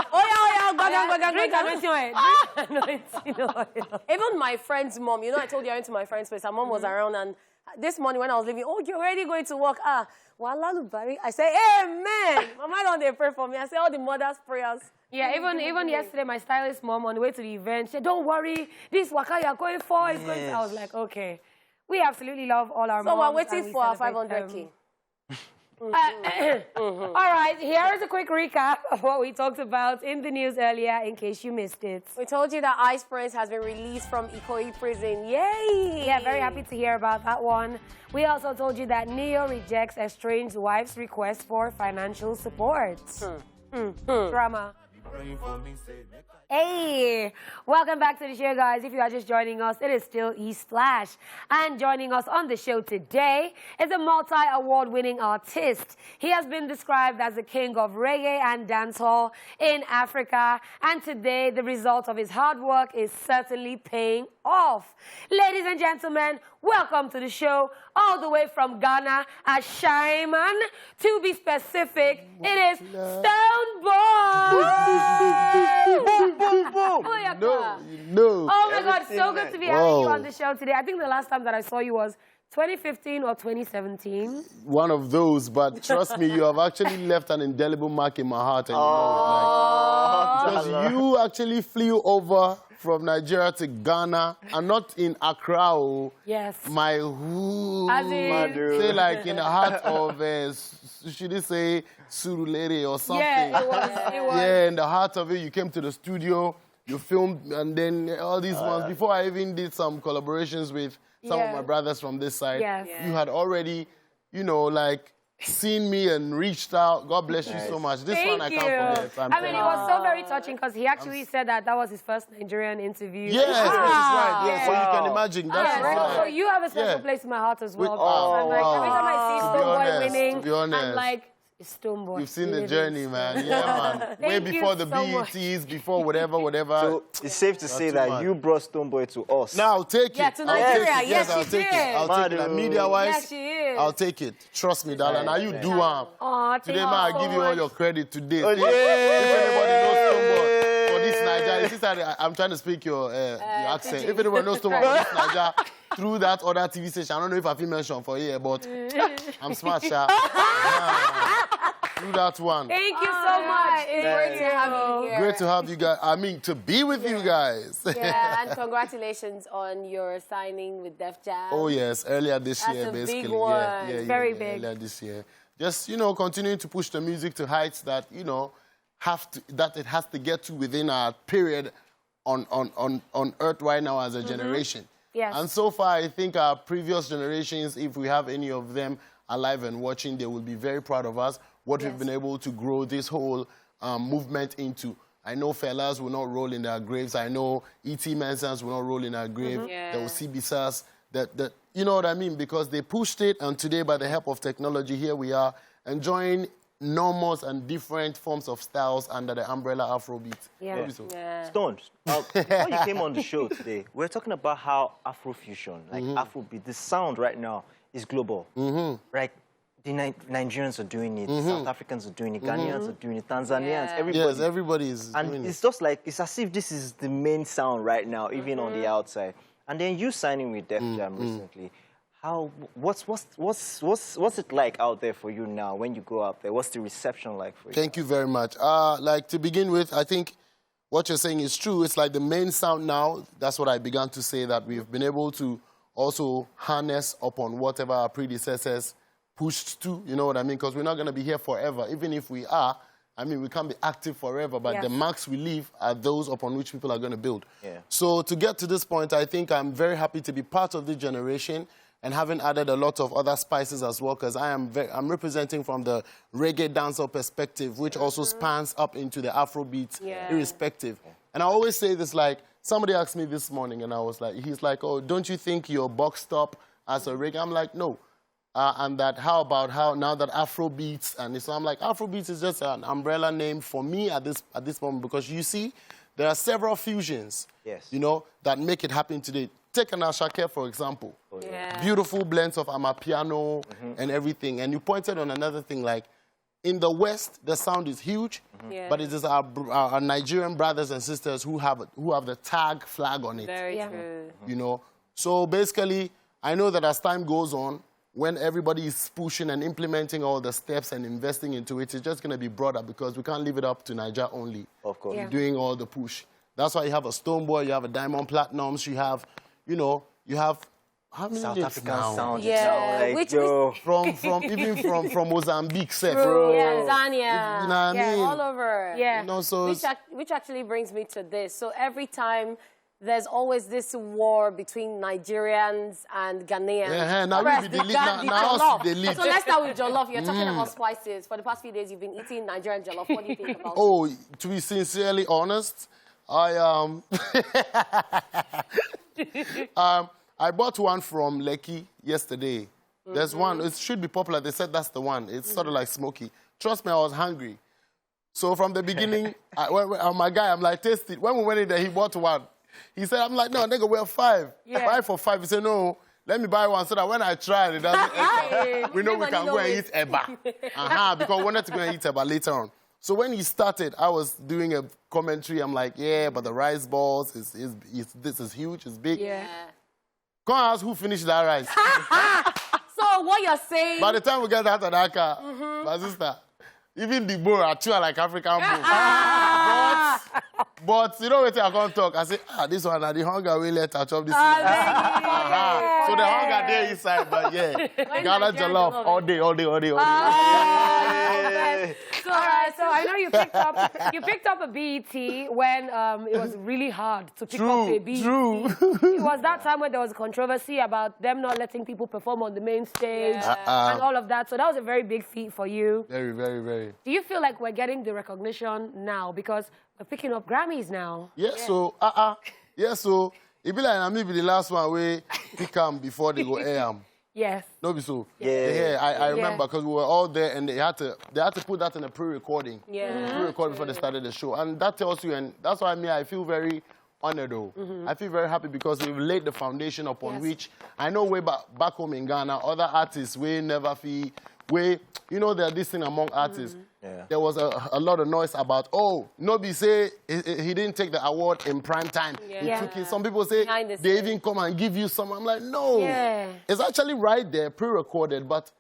Even my friend's mom, I told you I went to my friend's place. Her mom was around, and this morning when I was leaving, you're already going to work. I say, hey, man, Mama don't pray for me. I say all the mother's prayers. Yeah, even yesterday, my stylist mom on the way to the event said, don't worry, this waka you're going for is going to... I was like, okay. We absolutely love all our moms. So we're waiting for our 500K. All right, here is a quick recap of what we talked about in the news earlier, in case you missed it. We told you that Ice Prince has been released from Ikoyi prison. Yay! Yeah, very happy to hear about that one. We also told you that Neo rejects estranged wife's request for financial support. Drama. Hey, welcome back to the show, guys. If you are just joining us, it is still E-Splash. And joining us on the show today is a multi-award-winning artist. He has been described as the king of reggae and dancehall in Africa. And today, the result of his hard work is certainly paying off. Ladies and gentlemen, welcome to the show, all the way from Ghana, Ashaiman. To be specific, it is Stonebwoy. No. Oh my God, so good to be having you on the show today. I think the last time that I saw you was 2015 or 2017. One of those, but trust me, you have actually left an indelible mark in my heart. And you know it, because you actually flew over from Nigeria to Ghana, and not in Accra. Yes. My who? As in, say like in the heart of, should I say, Surulere or something? Yeah, it was. Yeah, in the heart of it, you came to the studio, you filmed, and then all these ones. Before I even did some collaborations with some of my brothers from this side, you had already, you know, like, seen me and reached out. God bless you so much. This one I can't forget. I mean, it was so very touching because he actually said that was his first Nigerian interview. Yes, that is right. Yes, so you can imagine. That's so you have a special place in my heart as well. I'm like, every time I see Stonebwoy winning, I'm like, it's Stonebwoy. You've seen the journey, man. Yeah, man. Way before the BETs, before whatever. So it's safe to say that you brought Stonebwoy to us. Now, I'll take it. Yeah, to Nigeria. Yes, I'll take it. I'll take it. Media-wise, yes, she is. I'll take it. Trust me, darling. Now you do today, man, I'll give you all your credit today. If anybody knows Stonebwoy for this Naija, I'm trying to speak your accent. If anybody knows Stonebwoy for this Naija, through that other TV station, I don't know if I've been mentioned for here, but I'm smart, sha. Through that one. Thank you so much. It's great to have you here. Great to have you guys. I mean, to be with you guys. Yeah, and congratulations on your signing with Def Jam. Oh, yes. Earlier this year, That's a basically. big one. Yeah, Very big. Earlier this year. Just, you know, continuing to push the music to heights that, you know, that it has to get to within our period on Earth right now as a generation. Yes. And so far, I think our previous generations, if we have any of them alive and watching, they will be very proud of us, what we've been able to grow this whole movement into. I know fellas will not roll in their graves. I know E.T. Mansons will not roll in their grave. There will see Bisas. You know what I mean? Because they pushed it, and today, by the help of technology, here we are enjoying enormous and different forms of styles under the umbrella Afrobeat. Yeah. Stones, before you came on the show today, we're talking about how Afrofusion, like Afrobeat, the sound right now is global. Right? The Nigerians are doing it, South Africans are doing it, Ghanaians are doing it, Tanzanians, everybody. Yes, everybody is doing it. And it's just like, it's as if this is the main sound right now, even on the outside. And then you signing with Def Jam recently. What's it like out there for you now when you go out there? What's the reception like for you? Thank you very much. Like, to begin with, I think what you're saying is true. It's like the main sound now. That's what I began to say, that we've been able to also harness upon whatever our predecessors pushed to, you know what I mean? Because we're not going to be here forever. Even if we are, I mean, we can't be active forever, but the marks we leave are those upon which people are going to build. So to get to this point, I think I'm very happy to be part of this generation, and having added a lot of other spices as well, because I'm representing from the reggae dancer perspective, which also spans up into the Afrobeat, irrespective. And I always say this, like, somebody asked me this morning, and I was like, he's like, oh, don't you think you're boxed up as a reggae? I'm like, no. And that, how about now that Afrobeats, and so I'm like, Afrobeats is just an umbrella name for me at this moment, because you see, there are several fusions, you know, that make it happen today. Take an Ashake, for example. Beautiful blends of Amapiano and everything. And you pointed on another thing, like, in the West, the sound is huge, but it is our Nigerian brothers and sisters who have the tag flag on it. Very true. You know, so basically, I know that as time goes on, when everybody is pushing and implementing all the steps and investing into it, it's just going to be broader, because we can't leave it up to Naija only. Of course. Doing all the push. That's why you have a Stonebwoy, you have a Diamond Platinums, you have, you know, you have how many South names African now? sound. Yeah, from Mozambique, Tanzania, you know what I mean? all over. Yeah. You know, so Which actually brings me to this. So every time there's always this war between Nigerians and Ghanaians. Now we be now the lead. So let's start with Jollof. You're talking about spices. For the past few days, you've been eating Nigerian Jollof. What do you think about it? Oh, to be sincerely honest, I bought one from Lekki yesterday. There's one, it should be popular. They said that's the one. It's sort of like smoky. Trust me, I was hungry. So from the beginning, my guy, I'm like, taste it. When we went in there, he bought one. He said, I'm like, no, nigga, we're 5. Yeah. Buy for 5. He said, no, let me buy one so that when I try it doesn't enter. We know we can go and eat eba. Because we wanted to go and eat eba later on. So when he started, I was doing a commentary. I'm like, yeah, but the rice balls, this is huge, it's big. Yeah. Come ask who finished that rice. So what you're saying... By the time we get out of that car, my sister, even the bowl, I chew like African bowl. But you know what I can't talk? I say, this one, the hunger will let touch up this one. So the hunger there inside, but yeah. Ghana Jollof all day. So I know you picked up a BET when it was really hard to pick up a BET. True. It was that time when there was controversy about them not letting people perform on the main stage and all of that. So that was a very big feat for you. Very, very, very. Do you feel like we're getting the recognition now because we're picking up Grammys now? So it be like I be the last one we pick them before they go air them. Yes. No be so. Yeah. I remember because we were all there and they had to put that in a pre-recording. Yeah. Pre-recording before they started the show. And that tells you, and that's why I feel very honored though. I feel very happy because we've laid the foundation upon which I know way back home in Ghana, other artists we never feel you know, there's this thing among artists. There was a lot of noise about, Nobi say he didn't take the award in prime time. He took it. Some people say they even come and give you some. I'm like, no. It's actually right there, pre-recorded, but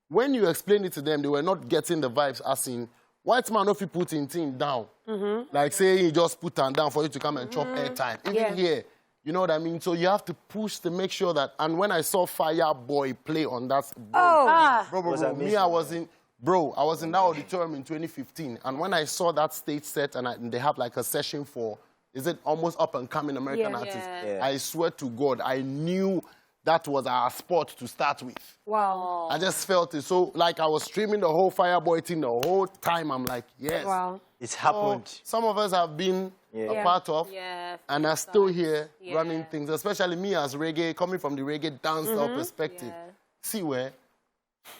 when you explain it to them, they were not getting the vibes as in, white man if you put in thing down. Like say he just put them down for you to come and chop airtime. Even here, you know what I mean? So you have to push to make sure that, and when I saw Fireboy play on that, bro, me, I was in that auditorium in 2015, and when I saw that stage set, and they have like a session for, is it almost up and coming American artists? I swear to God, I knew that was our spot to start with. Wow. I just felt it. So, like, I was streaming the whole Fireboy thing the whole time. I'm like, yes. Wow. It's happened. So, some of us have been a part of, and are still here running things, especially me as reggae, coming from the reggae dancehall perspective. See where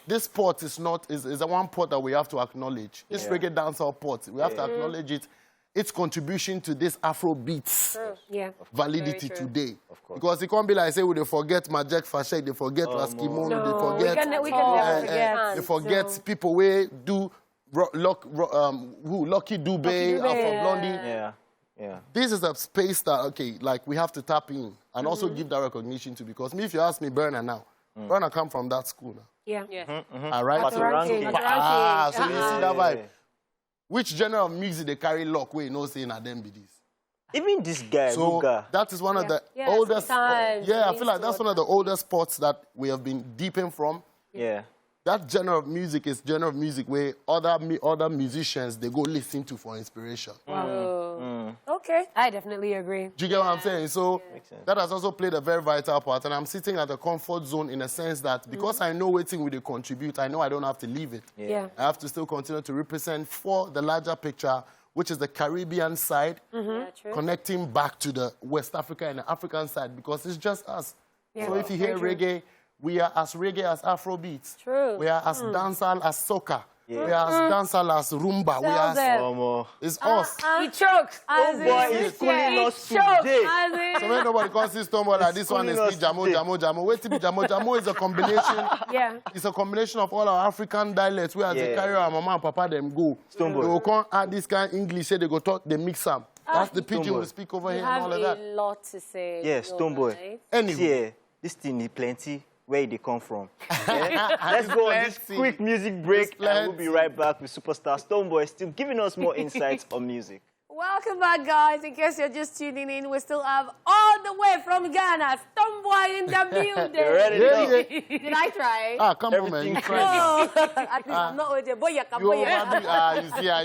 this port is a one port that we have to acknowledge. This reggae dancehall port, we have to acknowledge it. Its contribution to this Afro beats validity today. Of course. Because it can't be like, say, they forget Majek Fashek, they forget Laskimono, they forget... We can never forget. They forget people where do... Lucky Dube, Afro Blondie. This is a space that, we have to tap in and also give that recognition to, because if you ask me, Burner now, Burner come from that school now. All right? So you see that vibe. Which genre of music they carry lock where you know saying at them be this? Even this guy, so Luga. That is one of the oldest. I feel like that's one of the oldest spots that we have been deepened from. That genre of music is genre of music where other musicians they go listen to for inspiration. Okay, I definitely agree. Do you get what I'm saying? So that has also played a very vital part, and I'm sitting at a comfort zone in a sense that because I know what thing will they contribute, I know I don't have to leave it. I have to still continue to represent for the larger picture, which is the Caribbean side, connecting back to the West Africa and the African side, because it's just us. So if you hear reggae, we are as reggae as Afrobeats. We are as dancehall as soca. We are as dancehall as rumba. We are it's us. He chokes. Stonebwoy is schooling us today. So when nobody can see Stonebwoy like this one is Jamo. Wait till be Jamo is a combination. It's a combination of all our African dialects. We are the carry our mama and papa them go. Stonebwoy. They will come add this kind of English, say they go talk, they mix them. That's the pidgin we speak over here and all of that. You have a lot to say. Yes, Stonebwoy. Right? Anyway, this thing is plenty. Where they come from. Let's go on this quick music break and we'll be right back with superstar Stonebwoy still giving us more insights on music. Welcome back, guys. In case you're just tuning in, we still have all the way from Ghana, Stonebwoy in the building. Ready to go. Did I try? Come on, man. You try. At least I'm not with you. Boy, you can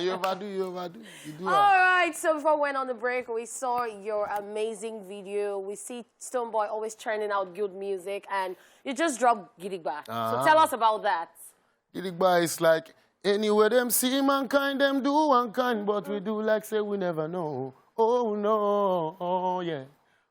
you overdo. You do all right, so before we went on the break, we saw your amazing video. We see Stonebwoy always churning out good music, and you just dropped Gidigba. So tell us about that. Gidigba is like, anywhere them see mankind, them do mankind, but we do like say we never know. Oh no, oh yeah.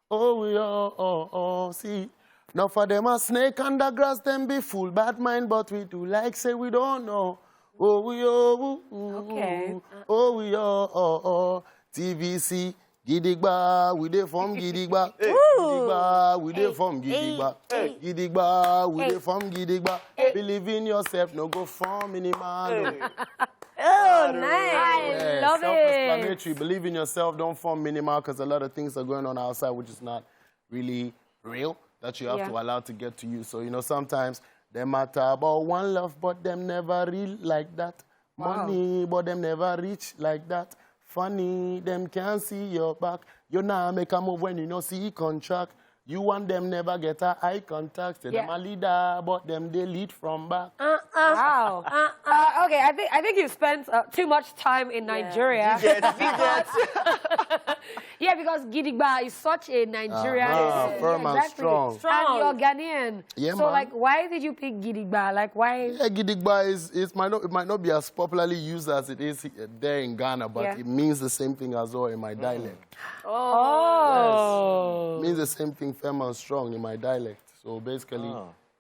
Oh yeah, oh, see. Now for them a snake under grass, them be full bad mind, but we do like say we don't know. Oh we Okay. oh we oh TVC Gidigba, we dey from Gidigba. Gidigba, we dey from Gidigba. Gidigba, we dey from Gidigba. Believe in yourself, no go from minimal. Oh, nice. I love it. Self-explanatory. Believe in yourself, don't form minimal, because a lot of things are going on outside which is not really real, that you have to allow to get to you. So, you know, sometimes they matter about one love, but them never real like that. Money, but them never reach like that. Funny, them can't see your back. You now make a move when you know see contract. You want them never get a eye contact. Say them a leader, but them they lead from back. Wow. Okay, I think you spent too much time in Nigeria. Yeah, because Gidigba is such a Nigerian. Firm and strong. And you're Ghanaian. Yeah, so, man. like, why did you pick Gidigba? Like, why? Yeah, Gidigba it might not be as popularly used as it is there in Ghana, but it means the same thing as well in my dialect. Oh. Yes. It means the same thing, firm and strong in my dialect. So basically,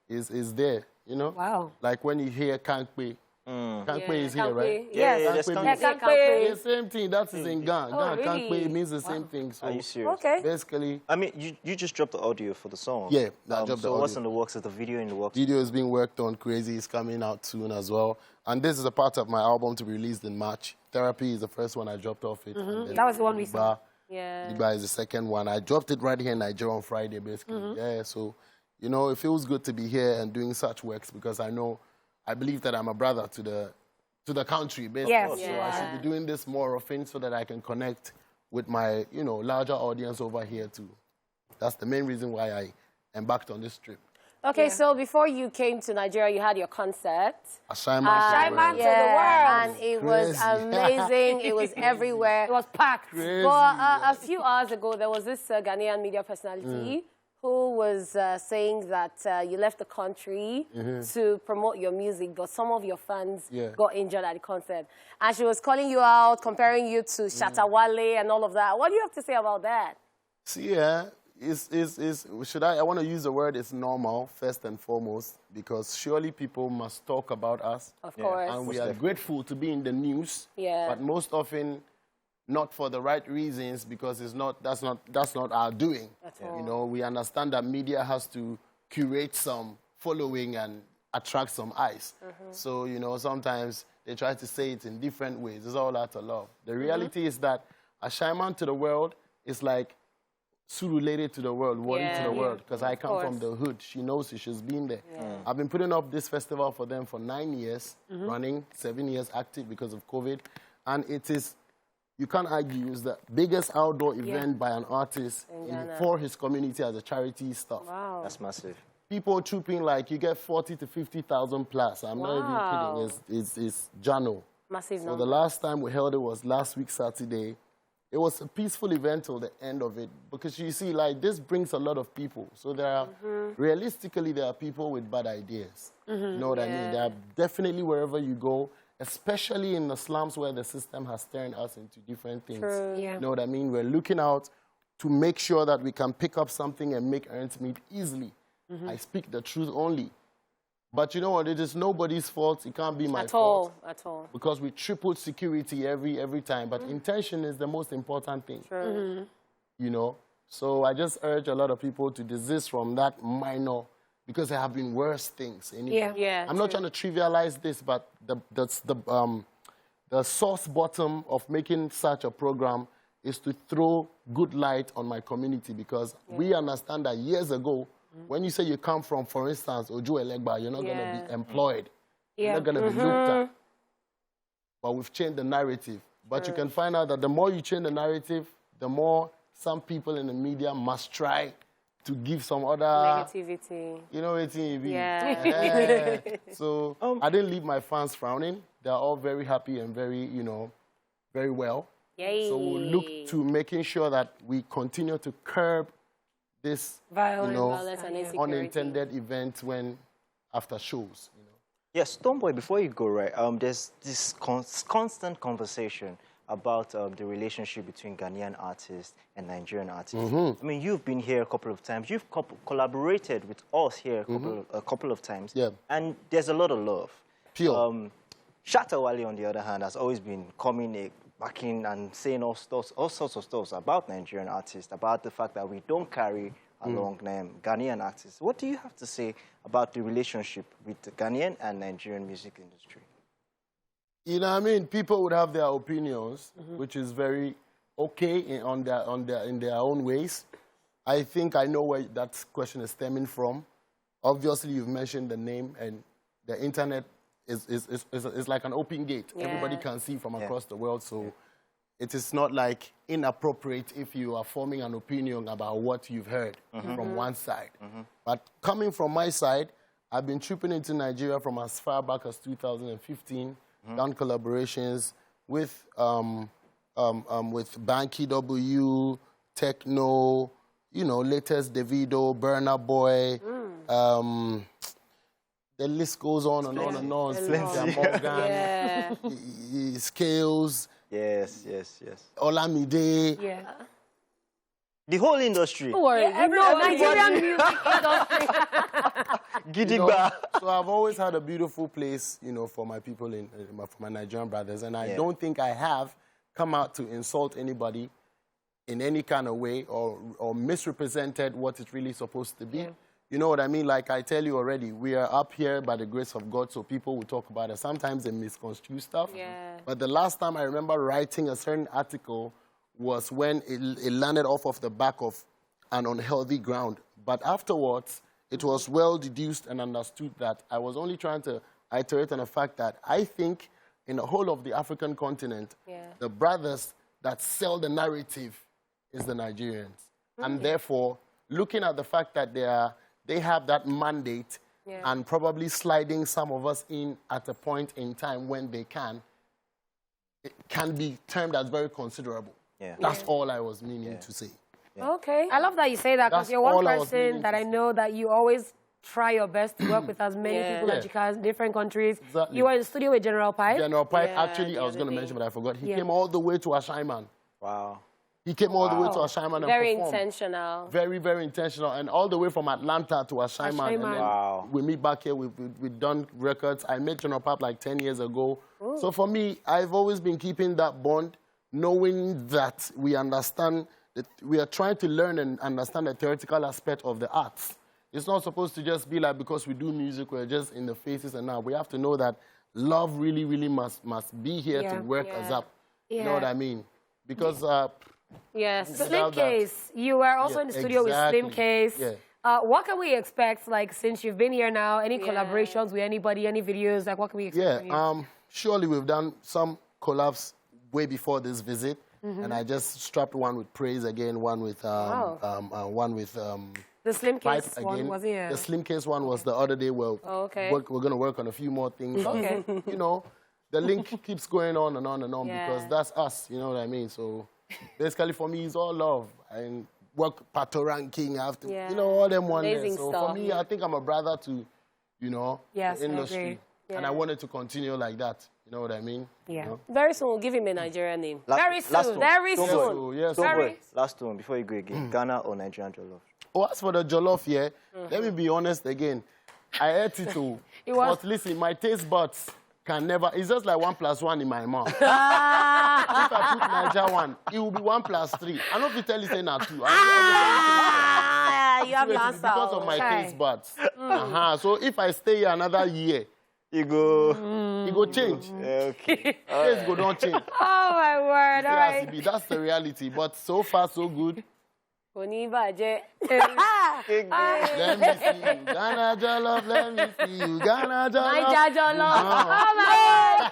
is there, you know? Wow. Like when you hear Kankpe. Kankpe is here, right? Yes. Kankpe. The same thing. That is in Ghana. Oh, really? Kankpe, it means the same thing. So Are you serious? Okay. basically, I mean, you just dropped the audio for the song. Yeah, I dropped the So what's audio. in the works? Is the video in the works? video is being worked on crazy. It's coming out soon as well. And this is a part of my album to be released in March. Therapy is the first one I dropped off it. And then That was the one we saw. Yeah. Gidigba is the second one. I dropped it right here in Nigeria on Friday, basically. Yeah, so, you know, it feels good to be here and doing such works because I believe that I'm a brother to the country, basically. Yes. So I should be doing this more often so that I can connect with my, you know, larger audience over here too. That's the main reason why I embarked on this trip. Okay, so before you came to Nigeria, you had your concert. Shaiman to the world. And it was amazing. It was everywhere. It was packed. Crazy. But a few hours ago, there was this Ghanaian media personality who was saying that you left the country to promote your music, but some of your fans got injured at the concert. And she was calling you out, comparing you to Shatta Wale and all of that. What do you have to say about that? See, I want to use the word it's normal, first and foremost, because surely people must talk about us. Of course. And we are grateful to be in the news. Yeah. But most often, not for the right reasons, because that's not our doing. You know, we understand that media has to curate some following and attract some eyes. So, you know, sometimes they try to say it in different ways. It's all out of love. The reality is that a Shaiman to the world is like Surulere to the world, Wari to the world, because I come from the hood. She knows it. She's been there. I've been putting up this festival for them for 9 years, running, 7 years active because of COVID. And it is, you can't argue, it's the biggest outdoor event by an artist for his community as a charity stuff. Wow. That's massive. People trooping like you get 40 to 50,000 plus. I'm not even kidding. It's Jano. Massive So number. the last time we held it was last week, Saturday. It was a peaceful event till the end of it because you see, like, this brings a lot of people. So there are, realistically, there are people with bad ideas. You know what I mean? There are definitely wherever you go, especially in the slums where the system has turned us into different things. You know what I mean? We're looking out to make sure that we can pick up something and make ends meet easily. I speak the truth only. But you know what? It is nobody's fault. It can't be my fault. At all. Because we tripled security every time. But intention is the most important thing. You know? So I just urge a lot of people to desist from that minor, because there have been worse things. Anyway. I'm not trying to trivialize this, but the source bottom of making such a program is to throw good light on my community, because we understand that years ago, when you say you come from, for instance, Oju Elegba, you're not going to be employed. You're not going to be looked at. But we've changed the narrative. But you can find out that the more you change the narrative, the more some people in the media must try to give some other... Negativity. You know, it's So I didn't leave my fans frowning. They're all very happy and very, you know, very well. Yay. So we'll look to making sure that we continue to curb this, violence, you know, and insecurity. unintended events when after shows. You know. Yes, Stonebwoy, before you go, right, there's this constant conversation about the relationship between Ghanaian artists and Nigerian artists. I mean, you've been here a couple of times. You've collaborated with us here a couple of times. Yeah. And there's a lot of love. Pure. Shatta Wale, on the other hand, has always been coming backing and saying all sorts of stuff about Nigerian artists, about the fact that we don't carry along Ghanaian artists. What do you have to say about the relationship with the Ghanaian and Nigerian music industry? You know what I mean? People would have their opinions, which is very okay in their own ways. I think I know where that question is stemming from. Obviously, you've mentioned the name, and the internet is like an open gate. Yeah. Everybody can see from across the world, so it is not like inappropriate if you are forming an opinion about what you've heard from one side. But coming from my side, I've been tripping into Nigeria from as far back as 2015, done collaborations with Banky W, Techno, you know, latest Davido, Burna Boy, the list goes on and on and on. Morgan, Scales. Yes. Olamide. Yeah. The whole industry. Don't worry. Nigerian music industry. Gidigba. So I've always had a beautiful place, you know, for my people, for my Nigerian brothers. And I don't think I have come out to insult anybody in any kind of way or misrepresented what it's really supposed to be. Yeah. You know what I mean? Like I tell you already, we are up here by the grace of God, so people will talk about it. Sometimes they misconstrue stuff. Yeah. But the last time I remember writing a certain article was when it landed off of the back of an unhealthy ground. But afterwards, it was well deduced and understood that I was only trying to iterate on the fact that I think in the whole of the African continent, the brothers that sell the narrative is the Nigerians. And therefore, looking at the fact that they have that mandate and probably sliding some of us in at a point in time when they can, it can be termed as very considerable. Yeah. That's all I was meaning to say. Yeah. Okay. I love that you say that because you're one person that I know that you always try your best to work with as many people as you can, different countries. Exactly. You were in the studio with General Pipe. General Pipe, actually, I was going to mention, but I forgot. He came all the way to Ashaiman. Wow. He came all the way to Ashaiman and very performed. Intentional. Very, very intentional. And all the way from Atlanta to Ashaiman. And then we meet back here. We've done records. I met General Pipe like 10 years ago. Ooh. So for me, I've always been keeping that bond, knowing that we understand that we are trying to learn and understand the theoretical aspect of the arts. It's not supposed to just be like because we do music, we're just in the faces and now. We have to know that love really, really must be here to work us up. You know what I mean? Because... yes. Slim Case. You were also in the studio with Slim Case. Yeah. What can we expect, like, since you've been here now? Any collaborations with anybody, any videos? Like, what can we expect from you? Surely we've done some collabs way before this visit. And I just strapped one with Praise again, one with the Slim Case one was here. The Slim Case one was the other day. Well, we're going to work on a few more things. Okay. You know, the link keeps going on and on and on because that's us. You know what I mean? So basically, for me, it's all love. And work pato ranking after, you know, all them wonders. So for me, I think I'm a brother to, you know, the industry. And I wanted to continue like that. You know what I mean? Yeah. You know? Very soon, we'll give him a Nigerian name. Very soon. Very soon. Yes. Last one, before you go again. Ghana or Nigerian Jollof? Oh, as for the Jollof, let me be honest again. I ate it too. But listen, my taste buds can never... It's just like 1 + 1 in my mouth. If I put Naija 1, it will be 1 + 3. I don't know if you tell you say now 2. You have your answer. Because of my taste buds. So if I stay here another year, it go change. Okay. Taste go don't change. Oh, my word. All right. That's the reality. But so far, so good. Let me see you. Ghana Jollof, let me see you. Ghana Jollof. Naija Jollof. Oh, my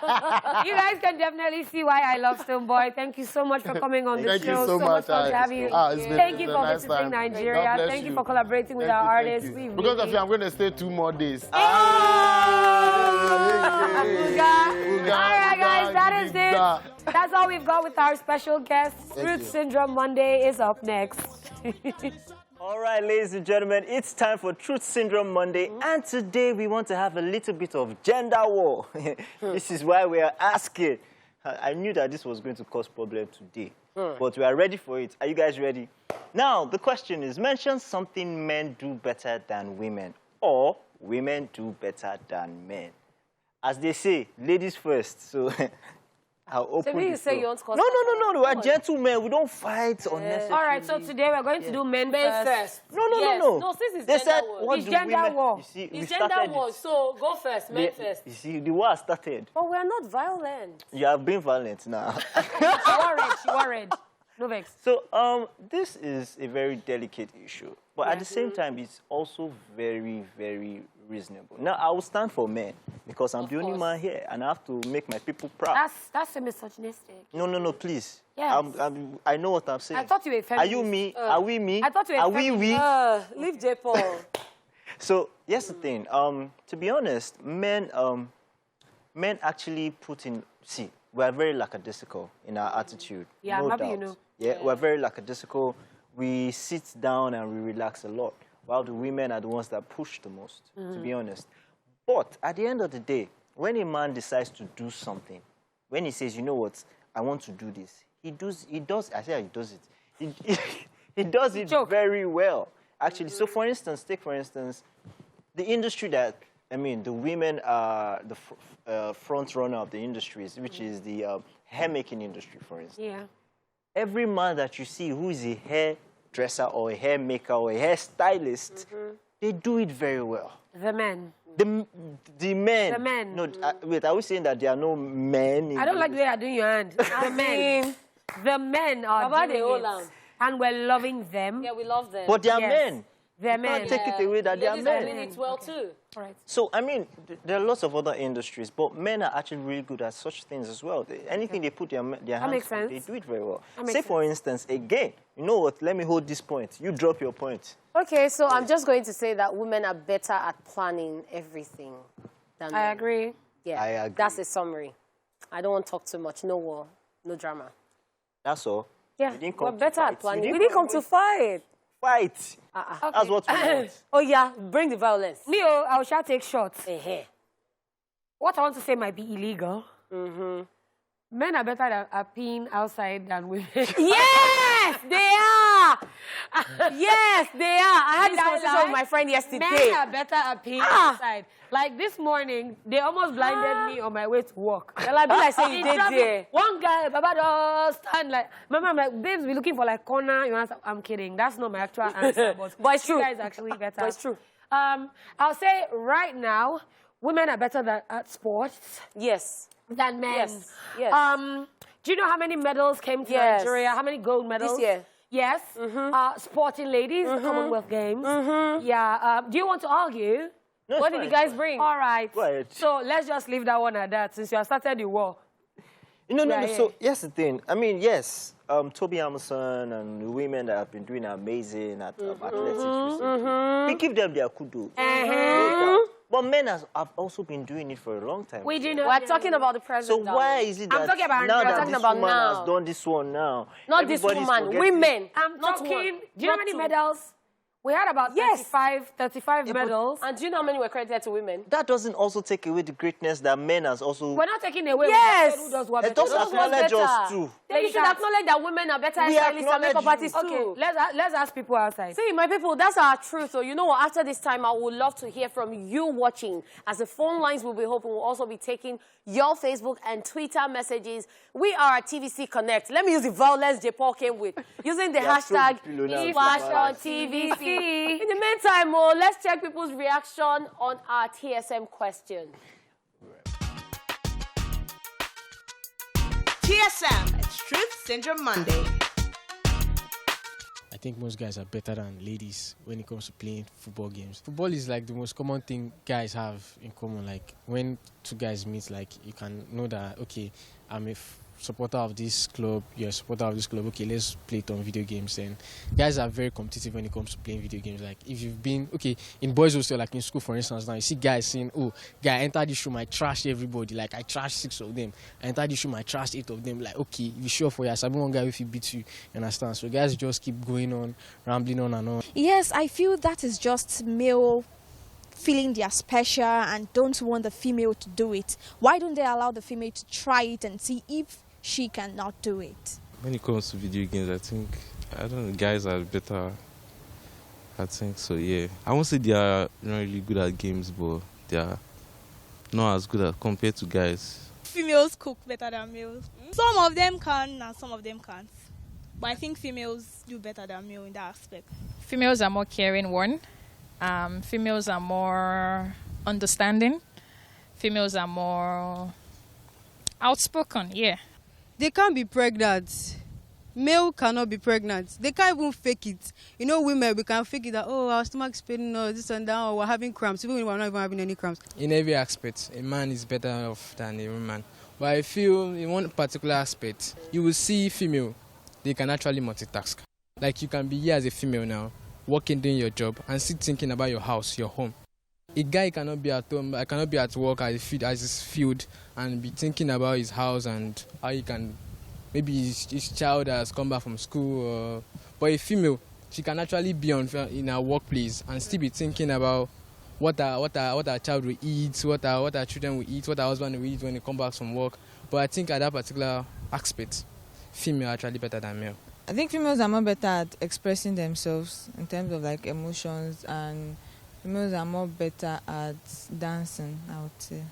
God. You guys can definitely see why I love Stonebwoy. Thank you so much for coming on the show. Thank you so much. Fun to have you. Thank you for visiting Nigeria. Thank you for collaborating with our artists. Because of you, I'm going to stay 2 more days. All right, guys, that is it. That's all we've got with our special guest. Truth Syndrome Monday is up next. All right, ladies and gentlemen, it's time for Truth Syndrome Monday, and today we want to have a little bit of gender war. This is why we are asking, I knew that this was going to cause problem today, but we are ready for it. Are you guys ready? Now, the question is, mention something men do better than women, or women do better than men. As they say, ladies first. So I'll open So you say you want to cause No. We're gentlemen. We don't fight unnecessarily. All right, so today we're going to do men first. No. No, since it's They gender said, war. what It's do gender women... war. You see, we It's gender started war, it. so go first, men first. You see, the war started. But we're not violent. You have been violent now. She worried. No vex. So, this is a very delicate issue. But at the same time, it's also very, very reasonable. Now, I will stand for men because I'm the only man here, and I have to make my people proud. That's a misogynistic. No, please. Yes. I know what I'm saying. I thought you were a Are feminist. you me? Are we me? I thought you were a Are we feminist. we? Leave J. Paul. So, here's the thing. To be honest, men actually put in... See, we're very lackadaisical in our attitude. Yeah, no maybe doubt. you know. Yeah, we're very lackadaisical. We sit down and we relax a lot, while the women are the ones that push the most, to be honest. But at the end of the day, when a man decides to do something, when he says, you know what, I want to do this, he does it. He does it very well, actually. So, for instance, the industry that, the women are the front runner of the industries, which is the hair making industry, for instance. Yeah. Every man that you see who is a hairdresser or a hair maker or a hair stylist, they do it very well. The men. The men. The men. No, wait, are we saying that there are no men? I don't like the way you're doing your hand. The men. The men are doing it. And we're loving them. Yeah, we love them. But they are men. They're You men. can't take it away that they are Ladies are men. doing it well too. Right. So, there are lots of other industries, but men are actually really good at such things as well. Anything they put their hands makes on, sense. they do it very well. That makes Say, for instance, again, you know what, let me hold this point. You drop your point. Okay, so I'm just going to say that women are better at planning everything than men. I agree. Yeah, I agree. That's a summary. I don't want to talk too much. No war, no drama. That's all. Yeah, We didn't come we're to better fight. at planning. We didn't come to fight. Fight. That's what we want. Oh, yeah, bring the violence. Leo, I shall take shots. Uh-huh. What I want to say might be illegal. Men are better at peeing outside than women. Yes, they are. Yes, they are. I had this conversation with my friend yesterday. Men are better at peeing outside. Like this morning, they almost blinded me on my way to work. Well, I be like saying you did there. One guy, Baba, does stand like, Mama, I'm like, babes, we're looking for like corner. You answer, I'm kidding. That's not my actual answer. But it's true. You guys actually better. But it's true. I'll say right now, women are better at sports Yes. than men. Yes. Yes. Do you know how many medals came to Yes. Nigeria? How many gold medals? This year. Yes. Sporting ladies, Commonwealth Games. Yeah. Do you want to argue? No, What it's did fine, you guys it's fine. bring? All right. Go ahead. So let's just leave that one at that since you have started the war. No. Right. So, here's the thing. Yes, Toby Amerson and the women that have been doing amazing at athletics recently, we give them their kudos. No doubt. But men have also been doing it for a long time. We do know. We're talking about the So president. why is it that I'm talking about now we're that talking this about woman now. has done this one now? Not this everybody's woman, forgetting? women. I'm Not talking. one, Do you know how not many two. medals? We had about Yes. 35 medals. And do you know how many were credited to women? That doesn't also take away the greatness that men has also... We're not taking away. Yes. We just said who does what It better. does acknowledge us too. Then you should acknowledge that women are better We stylists and makeup acknowledge artists you. too. Okay, let's ask people outside. See, my people, that's our truth. So you know what? After this time, I would love to hear from you watching. As the phone lines will be open, we'll also be taking your Facebook and Twitter messages. We are at TVC Connect. Let me use the violence J. Paul came with. Using the hashtag #TVC. In the meantime, let's check people's reaction on our TSM question. TSM, it's Truth Syndrome Monday. I think most guys are better than ladies when it comes to playing football games. Football is like the most common thing guys have in common. Like when two guys meet, like you can know that, okay, I'm a supporter of this club, you're a supporter of this club, okay, let's play it on video games. And guys are very competitive when it comes to playing video games. Like if you've been, okay, in boys hostel, like in school, for instance, now you see guys saying, oh, guy, I entered this room, I trashed everybody. Like I trashed 6 of them. I entered this room, I trashed 8 of them. Like, okay, you sure for you, one guy if he beats you, you understand? So guys just keep going on, rambling on and on. Yes, I feel that is just male feeling they are special and don't want the female to do it, why don't they allow the female to try it and see if she cannot do it? When it comes to video games, I don't know, guys are better. I think so, yeah. I won't say they are not really good at games, but they are not as good as compared to guys. Females cook better than males. Some of them can and some of them can't. But I think females do better than males in that aspect. Females are more caring, one. Females are more understanding. Females are more outspoken, yeah. They can't be pregnant. Male cannot be pregnant. They can't even fake it. You know, women, we can fake it that, oh, our stomach's paining, or this and that, or we're having cramps, even when we're not even having any cramps. In every aspect, a man is better off than a woman. But I feel in one particular aspect, you will see female, they can actually multitask. Like you can be here as a female now, working, doing your job, and still thinking about your house, your home. A guy cannot be at home, I cannot be at work as his field, and be thinking about his house and how he can, maybe his child has come back from school. But a female, she can actually be in her workplace and still be thinking about what our child will eat, what our children will eat, what our husband will eat when they come back from work. But I think at that particular aspect, female are actually better than male. I think females are more better at expressing themselves in terms of like emotions, and females are more better at dancing, I would say.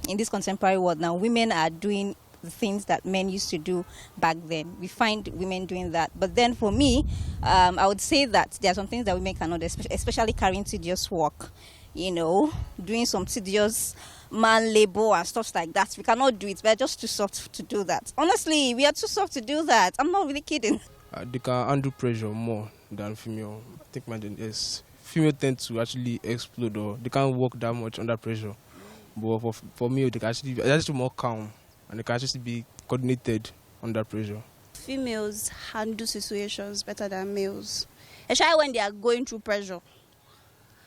In this contemporary world now, women are doing the things that men used to do back then. We find women doing that. But then for me, I would say that there are some things that women cannot, especially carrying tedious work, you know, doing some tedious man labor and stuff like that. We cannot do it. We're just too soft to do that. Honestly, we are too soft to do that. I'm not really kidding. They can handle pressure more than female. I think yes, female tend to actually explode, or they can't work that much under pressure. But for me, they're actually more calm, and they can actually be coordinated under pressure. Females handle situations better than males, especially when they are going through pressure.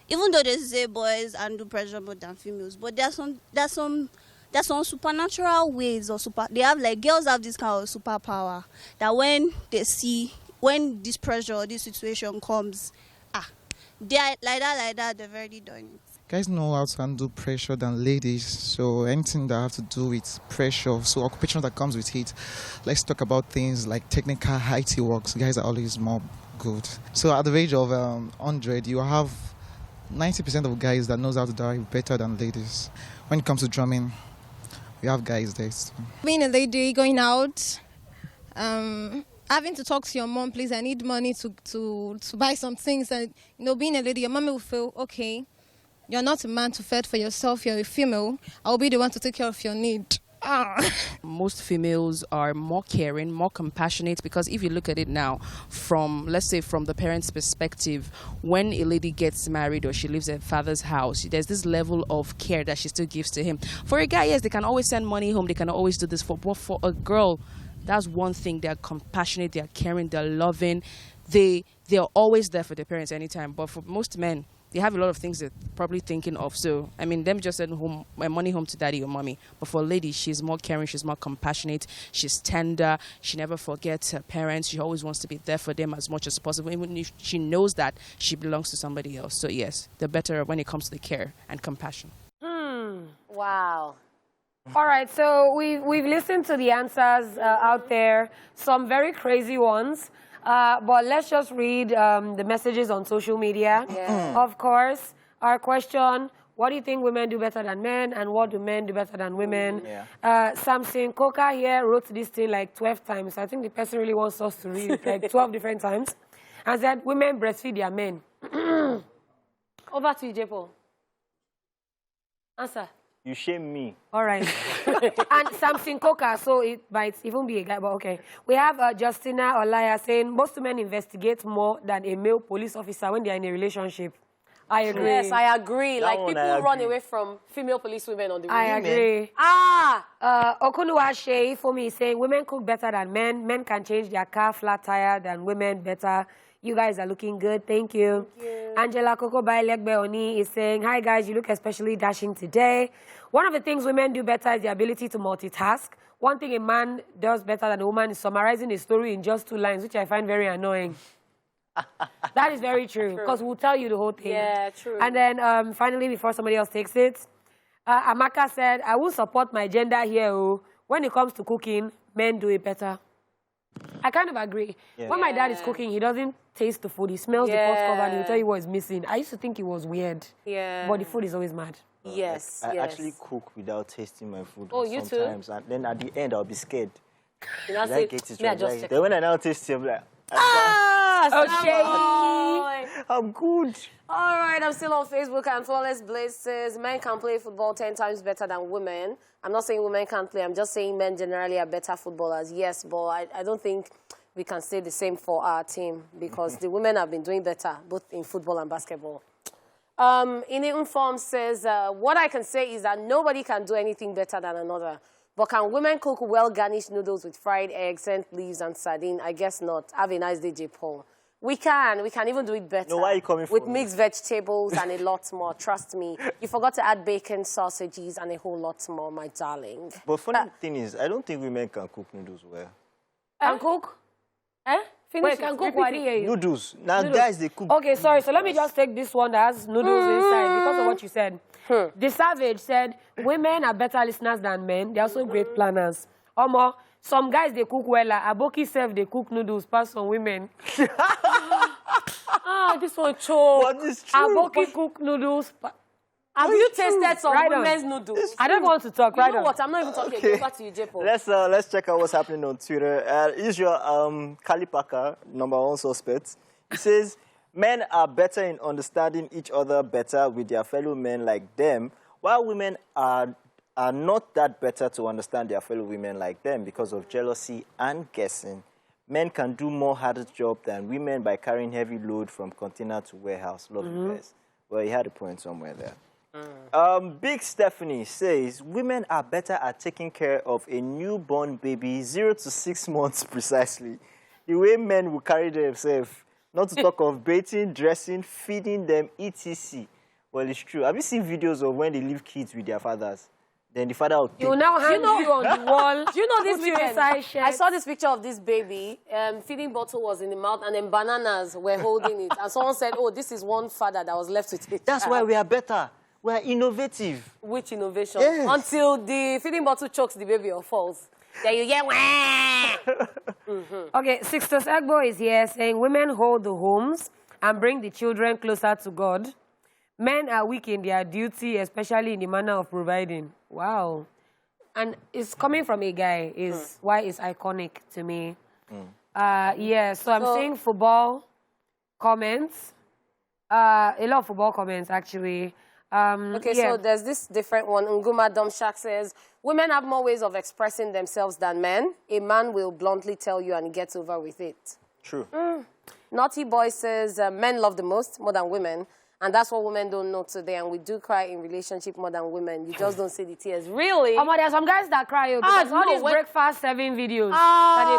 Even though they say boys handle pressure more than females, but there's some supernatural ways, or they have, like, girls have this kind of superpower that when they see, when this pressure or this situation comes, they're like that, they've already done it. Guys know how to handle pressure than ladies, so anything that have to do with pressure, so occupation that comes with it. Let's talk about things like technical IT works. Guys are always more good. So at the age of 100, you have 90% of guys that knows how to drive better than ladies. When it comes to drumming, we have guys there. Being a lady, going out, having to talk to your mom, please, I need money to buy some things. And, you know, being a lady, your mom will feel, okay, you're not a man to fend for yourself, you're a female. I'll be the one to take care of your need. Most females are more caring, more compassionate, because if you look at it now from, let's say, from the parents' perspective, when a lady gets married or she leaves her father's house, there's this level of care that she still gives to him. For a guy, yes, they can always send money home, they can always do this, but for a girl, that's one thing. They're compassionate, they're caring, they're loving, they're always there for their parents anytime. But for most men, they have a lot of things they're probably thinking of. So, I mean, them just send home my money home to daddy or mommy. But for a lady, she's more caring, she's more compassionate, she's tender, she never forgets her parents, she always wants to be there for them as much as possible, even if she knows that she belongs to somebody else. So yes, they're better when it comes to the care and compassion. Wow. All right, so we've listened to the answers out there, some very crazy ones. But let's just read the messages on social media. Yeah. Of course, our question, what do you think women do better than men, and what do men do better than women? Yeah. Samson Coca here wrote this thing like 12 times. I think the person really wants us to read it like 12 different times. And said, women breastfeed their men. Over to you, Jepo. Answer. You shame me. All right. And Samson Coca, so it might even be a guy, but okay. We have Justina Olaya saying, most women investigate more than a male police officer when they're in a relationship. I agree. Yes, I agree. That like, one, people run away from female policewomen on the road. I agree. Okunuwa Shei for me is saying, women cook better than men. Men can change their car flat tire than women better. You guys are looking good. Thank you. Thank you. Angela Koko Bailekbe Oni is saying, hi guys, you look especially dashing today. One of the things women do better is the ability to multitask. One thing a man does better than a woman is summarizing a story in just 2 lines, which I find very annoying. That is very true, because we'll tell you the whole thing. Yeah, true. And then finally, before somebody else takes it, Amaka said, I will support my gender here. Oh. When it comes to cooking, men do it better. I kind of agree. Yeah. When my dad is cooking, he doesn't taste the food. He smells the pot cover and he'll tell you what is missing. I used to think it was weird. Yeah. But the food is always mad. Yes, I actually cook without tasting my food you too? sometimes. And then at the end, I'll be scared. You know, Did I get it me, I right? just check. Then when I now taste it, I'm like, I'm good. All right, I'm still on Facebook, and Flawless Blaze says men can play football 10 times better than women. I'm not saying women can't play. I'm just saying men generally are better footballers. Yes, but I don't think we can say the same for our team, because the women have been doing better, both in football and basketball. In Form says, what I can say is that nobody can do anything better than another. But can women cook well-garnished noodles with fried eggs, scent leaves, and sardine? I guess not. Have a nice day, J. Paul. We can even do it better. No, why are you coming with from mixed vegetables and a lot more. Trust me. You forgot to add bacon, sausages, and a whole lot more, my darling. But funny thing is, I don't think women can cook noodles well. Can cook? Wait, can cook what? Noodles. Now, guys, they cook. Okay, sorry. So let me just take this one that has noodles inside because of what you said. The Savage said, women are better listeners than men. They're also great planners. Omo, some guys, they cook well. Aboki self, they cook noodles, pass some women. This one true. But it's true. Aboki cook noodles. Have you tasted some women's noodles? I don't want to talk, You know what? I'm not even talking. Go back to you, J. Paul. Let's check out what's happening on Twitter. Israel Kali Parker, #1 suspect. He says, men are better in understanding each other better with their fellow men like them, while women are not that better to understand their fellow women like them because of jealousy and guessing. Men can do more harder job than women by carrying heavy load from container to warehouse. Love you guys. Well, he had a point somewhere there. Big Stephanie says, women are better at taking care of a newborn baby 0 to 6 months precisely. The way men will carry themselves, not to talk of bathing, dressing, feeding them, etc. Well, it's true. Have you seen videos of when they leave kids with their fathers? Then the father will take... You now hang you on the wall. Do you know this weekend? I saw this picture of this baby. Feeding bottle was in the mouth, and then bananas were holding it. And someone said, oh, this is one father that was left with it. That's why we are better. We are innovative. Which innovation? Yes. Until the feeding bottle chokes the baby or falls. Then you get Okay, Sixtus Egbo is here saying women hold the homes and bring the children closer to God. Men are weak in their duty, especially in the manner of providing. Wow. And it's coming from a guy, is why it's iconic to me. Yeah, so I'm seeing football comments. A lot of football comments, actually. So there's this different one. Nguma Domshak says, women have more ways of expressing themselves than men. A man will bluntly tell you and he gets over with it. True. Naughty Boy says, men love the most, more than women. And that's what women don't know today. And we do cry in relationship more than women. You just don't see the tears. Really? There are some guys that cry because all these breakfast serving videos that they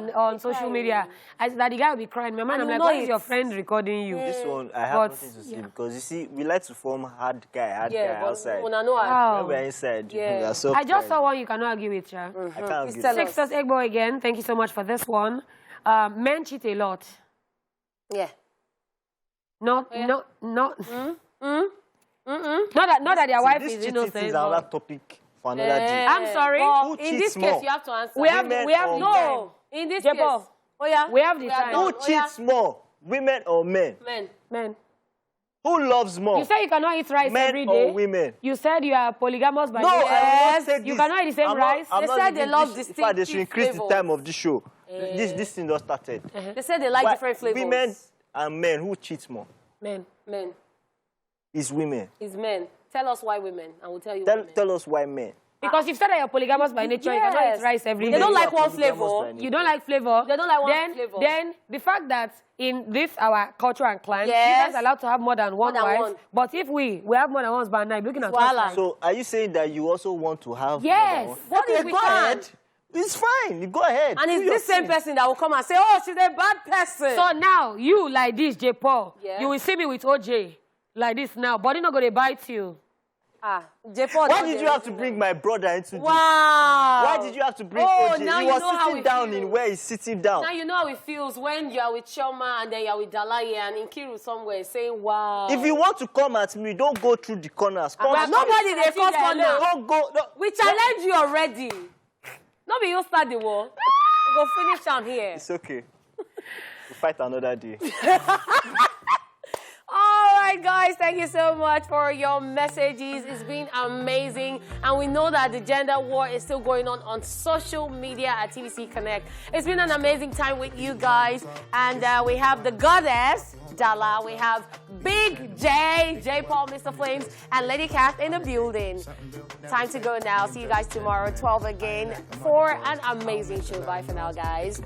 post on social media. That the guy will be crying. My man, I'm like, why is your friend recording you? This one, I have nothing to say because you see, we like to form hard guy outside. When we're inside, we are so I just saw one you cannot argue with, Cha. I can't argue. Sixtus Egbo again. Thank you so much for this one. Men cheat a lot. Yeah. Not that their wife is innocent. This is another topic for another day. I'm sorry. In this case, you have to answer. We have no. In this case, we have the time. Who cheats more, women or men? Men. Who loves more? You say you cannot eat rice men every day. Or women? You said you are polygamous by no, yes. I you cannot eat the same rice. They said they love distinctive flavors. They should increase the time of this show. This thing just started. They said they like different flavors. Women and men, who cheats more? Men. It's women. It's men. Tell us why women, and we'll tell you Tell us why men. Because you've said that you're polygamous by nature, you cannot eat rice every day. They don't like one flavor. You don't like flavor. They don't like one flavor. Then the fact that in this, our culture and climate, you guys are allowed to have more than one wife. But if we have more than one husband, now looking at us. So are you saying that you also want to have yes. more than one? Okay, go ahead. It's fine. You go ahead. And it's this same person that will come and say, oh, she's a bad person. So now, you like this, J. Paul, you will see me with OJ like this now. Body not going to bite you. Why did you have to bring my brother into this? Wow. Why did you have to bring OJ? Now He was sitting down in where he's sitting down. Now you know how it feels when you are with Choma and then you are with Dalaye and Nkiru somewhere saying, wow. If you want to come at me, don't go through the corners. Come nobody they cause corner. Don't go. No. We challenge you already. Nobody you start the war. We go finish am here. It's okay. We'll fight another day. All right, guys, thank you so much for your messages. It's been amazing. And we know that the gender war is still going on social media at TVC Connect. It's been an amazing time with you guys. And we have the goddess, Dala. We have Big J Paul, Mr. Flames, and Lady Kath in the building. Time to go now. See you guys tomorrow, 12 again, for an amazing show. Bye for now, guys.